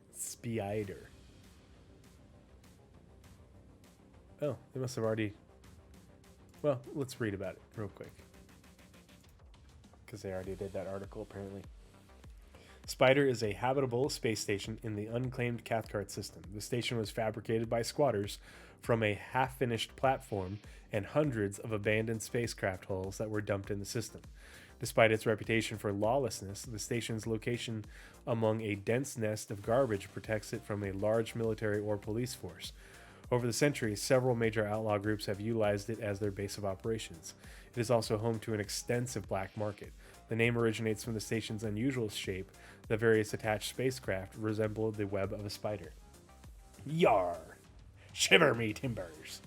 Oh, they must have already... Well, let's read about it real quick, because they already did that article, apparently. Spider is a habitable space station in the unclaimed Cathcart system. The station was fabricated by squatters from a half-finished platform and hundreds of abandoned spacecraft hulls that were dumped in the system. Despite its reputation for lawlessness, the station's location among a dense nest of garbage protects it from a large military or police force. Over the centuries, several major outlaw groups have utilized it as their base of operations. It is also home to an extensive black market. The name originates from the station's unusual shape. The various attached spacecraft resemble the web of a spider. Yar! Shiver me timbers!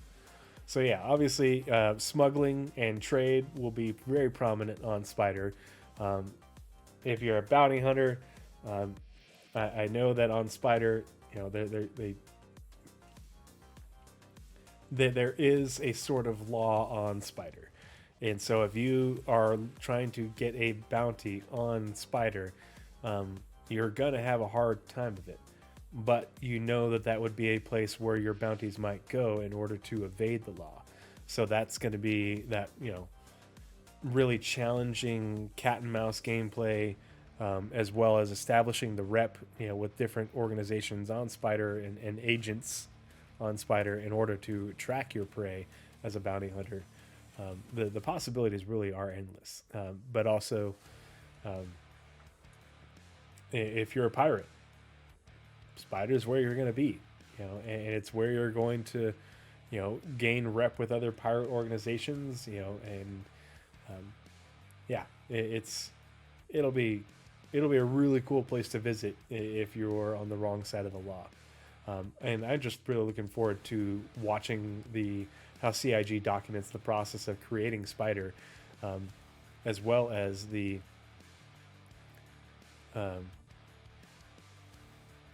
So yeah, obviously, smuggling and trade will be very prominent on Spider. If you're a bounty hunter, I know that on Spider, there is a sort of law on Spider. And so if you are trying to get a bounty on Spider, you're going to have a hard time of it. But you know that would be a place where your bounties might go in order to evade the law. So that's going to be that, really challenging cat and mouse gameplay, as well as establishing the rep, with different organizations on Spider and agents on Spider in order to track your prey as a bounty hunter. The possibilities really are endless. But also, if you're a pirate, Spider is where you're going to be, and it's where you're going to, gain rep with other pirate organizations, and it'll be a really cool place to visit if you're on the wrong side of the law. And I'm just really looking forward to watching how CIG documents the process of creating Spider, as well as the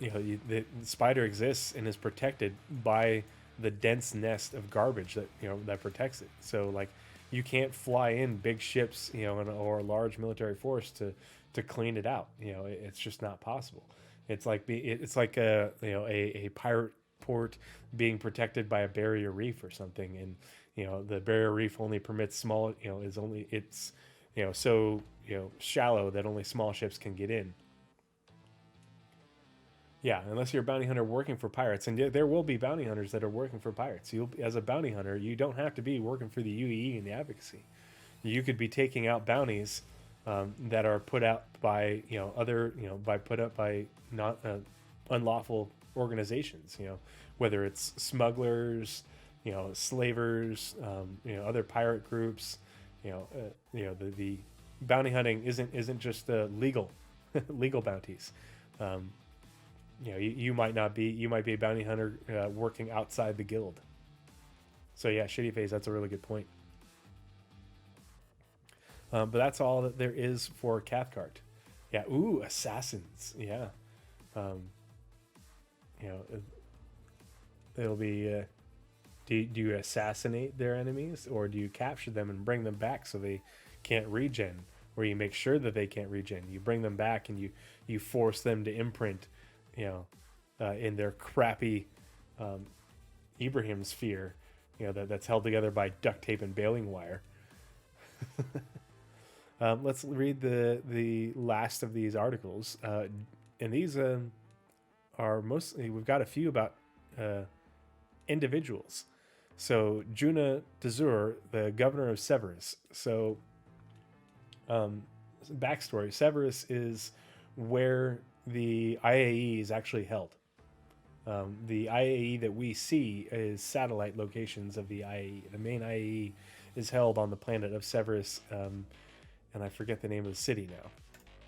the Spider exists and is protected by the dense nest of garbage that protects it. So like, you can't fly in big ships, or a large military force to clean it out. It's just not possible. It's like a pirate port being protected by a barrier reef or something, and the barrier reef only permits small, it's so shallow that only small ships can get in. Yeah, unless you're a bounty hunter working for pirates, and there will be bounty hunters that are working for pirates. As a bounty hunter, you don't have to be working for the UEE and the advocacy. You could be taking out bounties that are put out by by not unlawful organizations. Whether it's smugglers, slavers, other pirate groups, The bounty hunting isn't just legal legal bounties. Um, you might not be, you might be a bounty hunter working outside the guild. So yeah, Shitty Face, that's a really good point. But that's all that there is for Cathcart. Yeah, ooh, assassins. Yeah. Um, it'll be do you assassinate their enemies, or do you capture them and bring them back so they can't regen, or you make sure that they can't regen? You bring them back and you force them to imprint, in their crappy Ibrahim sphere, that's held together by duct tape and baling wire. Let's read the last of these articles, and these are mostly, we've got a few about individuals. So Juna Dazur, the governor of Severus. So backstory: Severus is where the IAE is actually held. The IAE that we see is satellite locations of the IAE. The main IAE is held on the planet of Severus, and I forget the name of the city now,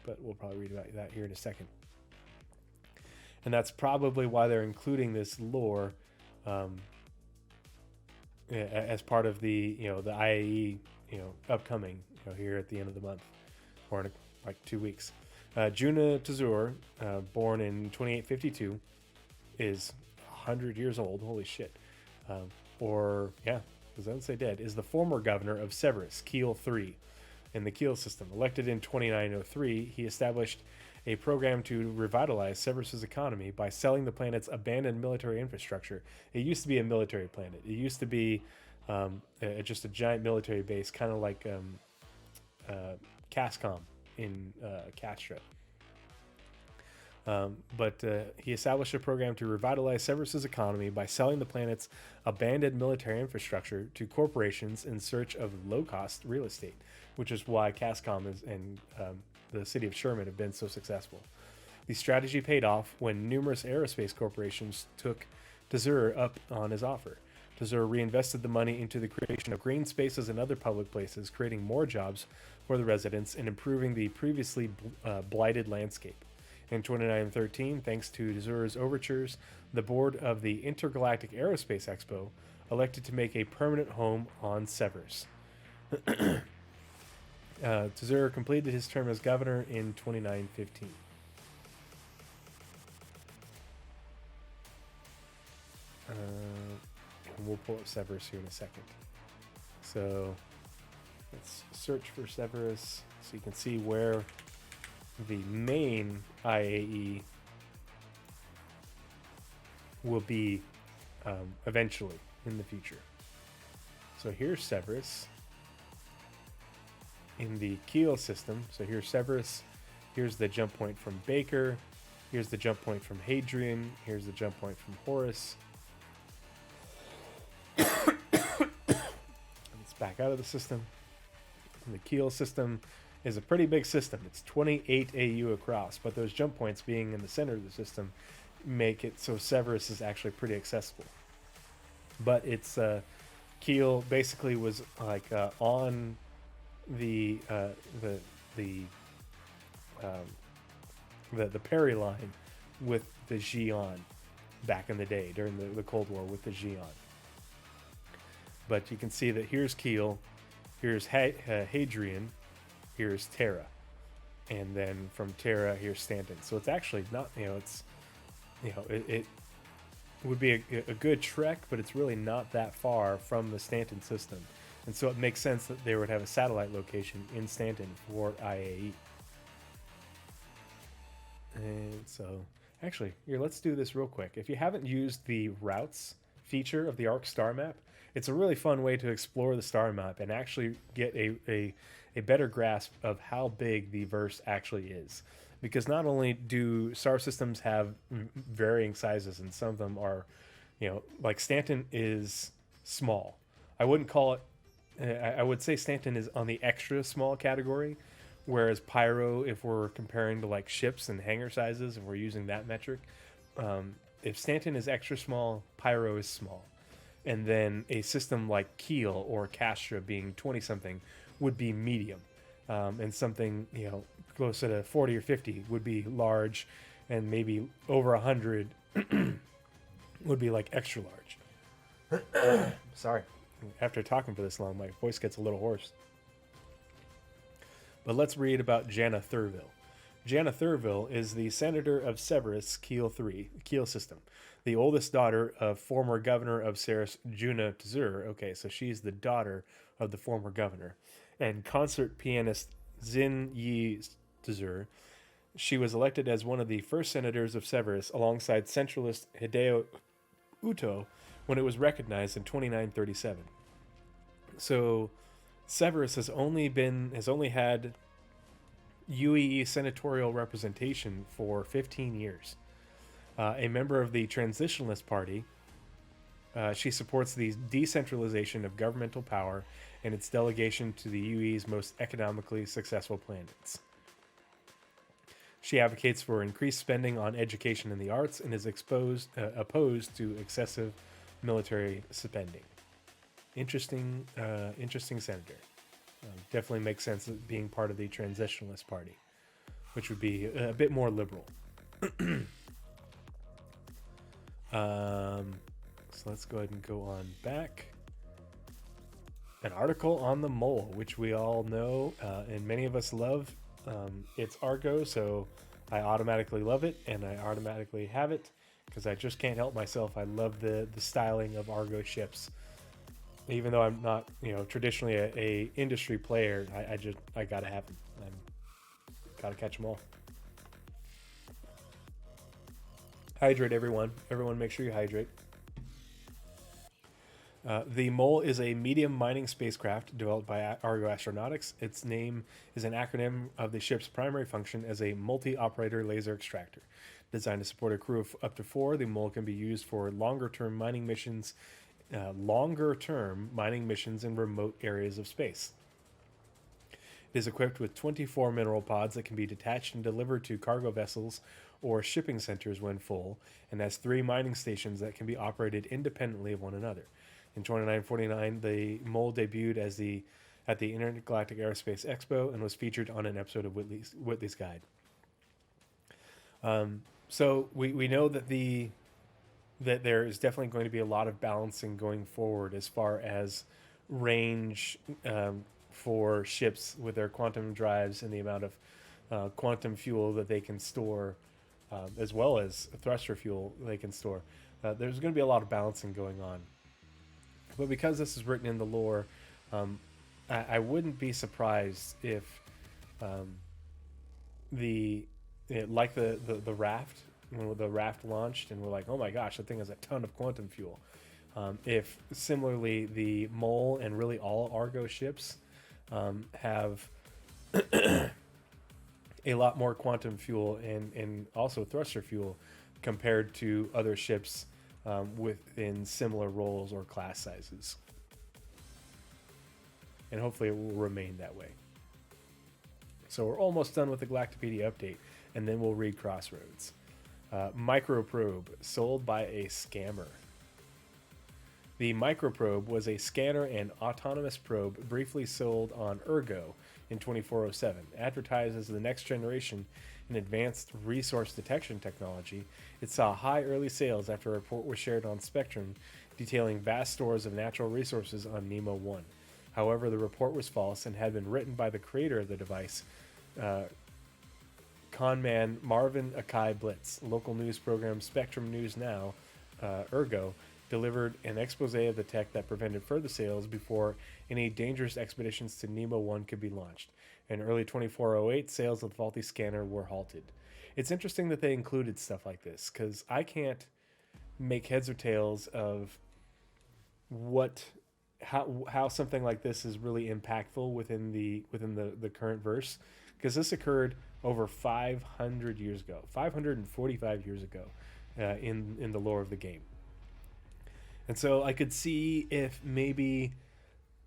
but we'll probably read about that here in a second. And that's probably why they're including this lore as part of the the IAE upcoming here at the end of the month, or in like 2 weeks. Juna Tazur, born in 2852, is 100 years old. Holy shit! Or yeah, because I don't say dead. Is the former governor of Severus, Keel 3, in the Keel system. Elected in 2903, he established a program to revitalize Severus's economy by selling the planet's abandoned military infrastructure. It used to be a military planet. It used to be just a giant military base, kind of like Cascom in Castro. But he established a program to revitalize Severus's economy by selling the planet's abandoned military infrastructure to corporations in search of low-cost real estate, which is why Cascom and the city of Sherman have been so successful. The strategy paid off when numerous aerospace corporations took Tazur up on his offer. Tazur reinvested the money into the creation of green spaces and other public places, creating more jobs for the residents and improving the previously blighted landscape. In 2913, thanks to Tazur's overtures, the board of the Intergalactic Aerospace Expo elected to make a permanent home on Severus. Tazur completed his term as governor in 2915. We'll pull up Severus here in a second. So let's search for Severus so you can see where the main IAE will be eventually in the future. So here's Severus in the Keel system. So here's Severus. Here's the jump point from Baker. Here's the jump point from Hadrian. Here's the jump point from Horus. It's back out of the system. And the Keel system is a pretty big system. It's 28 AU across, but those jump points being in the center of the system make it so Severus is actually pretty accessible. But it's Keel basically was like on the Perry line with the Xi'an back in the day during the Cold War with the Xi'an. But you can see that here's Keel, here's Hadrian, here's Terra, and then from Terra here's Stanton. So it's actually not, it would be a good trek, but it's really not that far from the Stanton system. And so it makes sense that they would have a satellite location in Stanton for IAE. And so, actually, here, let's do this real quick. If you haven't used the routes feature of the Ark Starmap, it's a really fun way to explore the star map and actually get a better grasp of how big the verse actually is. Because not only do star systems have varying sizes, and some of them are, like Stanton is small. I wouldn't call it, I would say Stanton is on the extra small category, whereas Pyro, if we're comparing to like ships and hangar sizes, if we're using that metric, if Stanton is extra small, Pyro is small. and then a system like Keel or Castra being 20 something would be medium, and something closer to 40 or 50 would be large, and maybe over 100 would be like extra large. Sorry, after talking for this long, my voice gets a little hoarse. But let's read about Janna Thurville. Janna Thurville is the senator of Severus Keel system, the oldest daughter of former governor of Ceres, Juna Tzur. Okay, so she's the daughter of the former governor. And concert pianist Zin Yi Tzur. She was elected as one of the first senators of Severus alongside centralist Hideo Uto when it was recognized in 2937. So Severus has only had UEE senatorial representation for 15 years. A member of the Transitionalist Party, she supports the decentralization of governmental power and its delegation to the UEE's most economically successful planets. She advocates for increased spending on education and the arts and is opposed to excessive military spending. Interesting senator. Definitely makes sense being part of the Transitionalist Party, which would be a bit more liberal. So let's go ahead and go on back. An article on the mole, which we all know and many of us love. It's Argo, so I automatically love it, and I automatically have it because I just can't help myself. I love the styling of Argo ships. Even though I'm not, traditionally a industry player, I gotta have them. Gotta catch them all. Hydrate, everyone. Everyone, make sure you hydrate. The Mole is a medium mining spacecraft developed by Argo Astronautics. Its name is an acronym of the ship's primary function as a multi-operator laser extractor. Designed to support a crew of up to 4, the Mole can be used for longer-term mining missions in remote areas of space. It is equipped with 24 mineral pods that can be detached and delivered to cargo vessels or shipping centers when full, and has 3 mining stations that can be operated independently of one another. In 2949, the Mole debuted at the Intergalactic Aerospace Expo and was featured on an episode of Whitley's Guide. So we know that there is definitely going to be a lot of balancing going forward as far as range for ships with their quantum drives and the amount of quantum fuel that they can store, as well as thruster fuel they can store. There's going to be a lot of balancing going on. But because this is written in the lore, I wouldn't be surprised if the raft, when the raft launched and we're like, oh my gosh, that thing has a ton of quantum fuel. If similarly the Mole and really all Argo ships have a lot more quantum fuel and also thruster fuel compared to other ships within similar roles or class sizes. And hopefully it will remain that way. So we're almost done with the Galactapedia update, and then we'll read Crossroads. Microprobe, sold by a scammer. The Microprobe was a scanner and autonomous probe briefly sold on Ergo in 2407. Advertised as the next generation in advanced resource detection technology, it saw high early sales after a report was shared on Spectrum detailing vast stores of natural resources on Nemo 1. However, the report was false and had been written by the creator of the device, conman Marvin Akai Blitz. Local news program Spectrum News Now, Ergo, delivered an expose of the tech that prevented further sales before any dangerous expeditions to Nemo 1 could be launched. In early 2408, sales of the faulty scanner were halted. It's interesting that they included stuff like this, because I can't make heads or tails of how something like this is really impactful within the current verse, because this occurred over 500 years ago, 545 years ago, in the lore of the game. And so I could see if maybe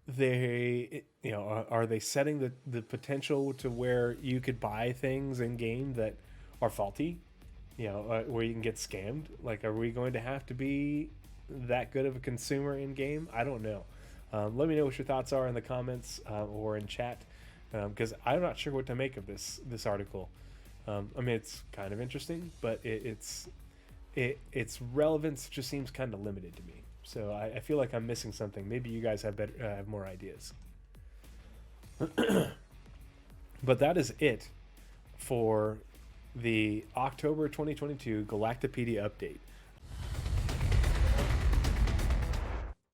they, are they setting the potential to where you could buy things in game that are faulty, where you can get scammed? Like, are we going to have to be that good of a consumer in game. I don't know. Let me know what your thoughts are in the comments or in chat, because I'm not sure what to make of this article. I mean, it's kind of interesting, but its relevance just seems kind of limited to me. So I feel like I'm missing something. Maybe you guys have more ideas. But that is it for the October 2022 Galactapedia update.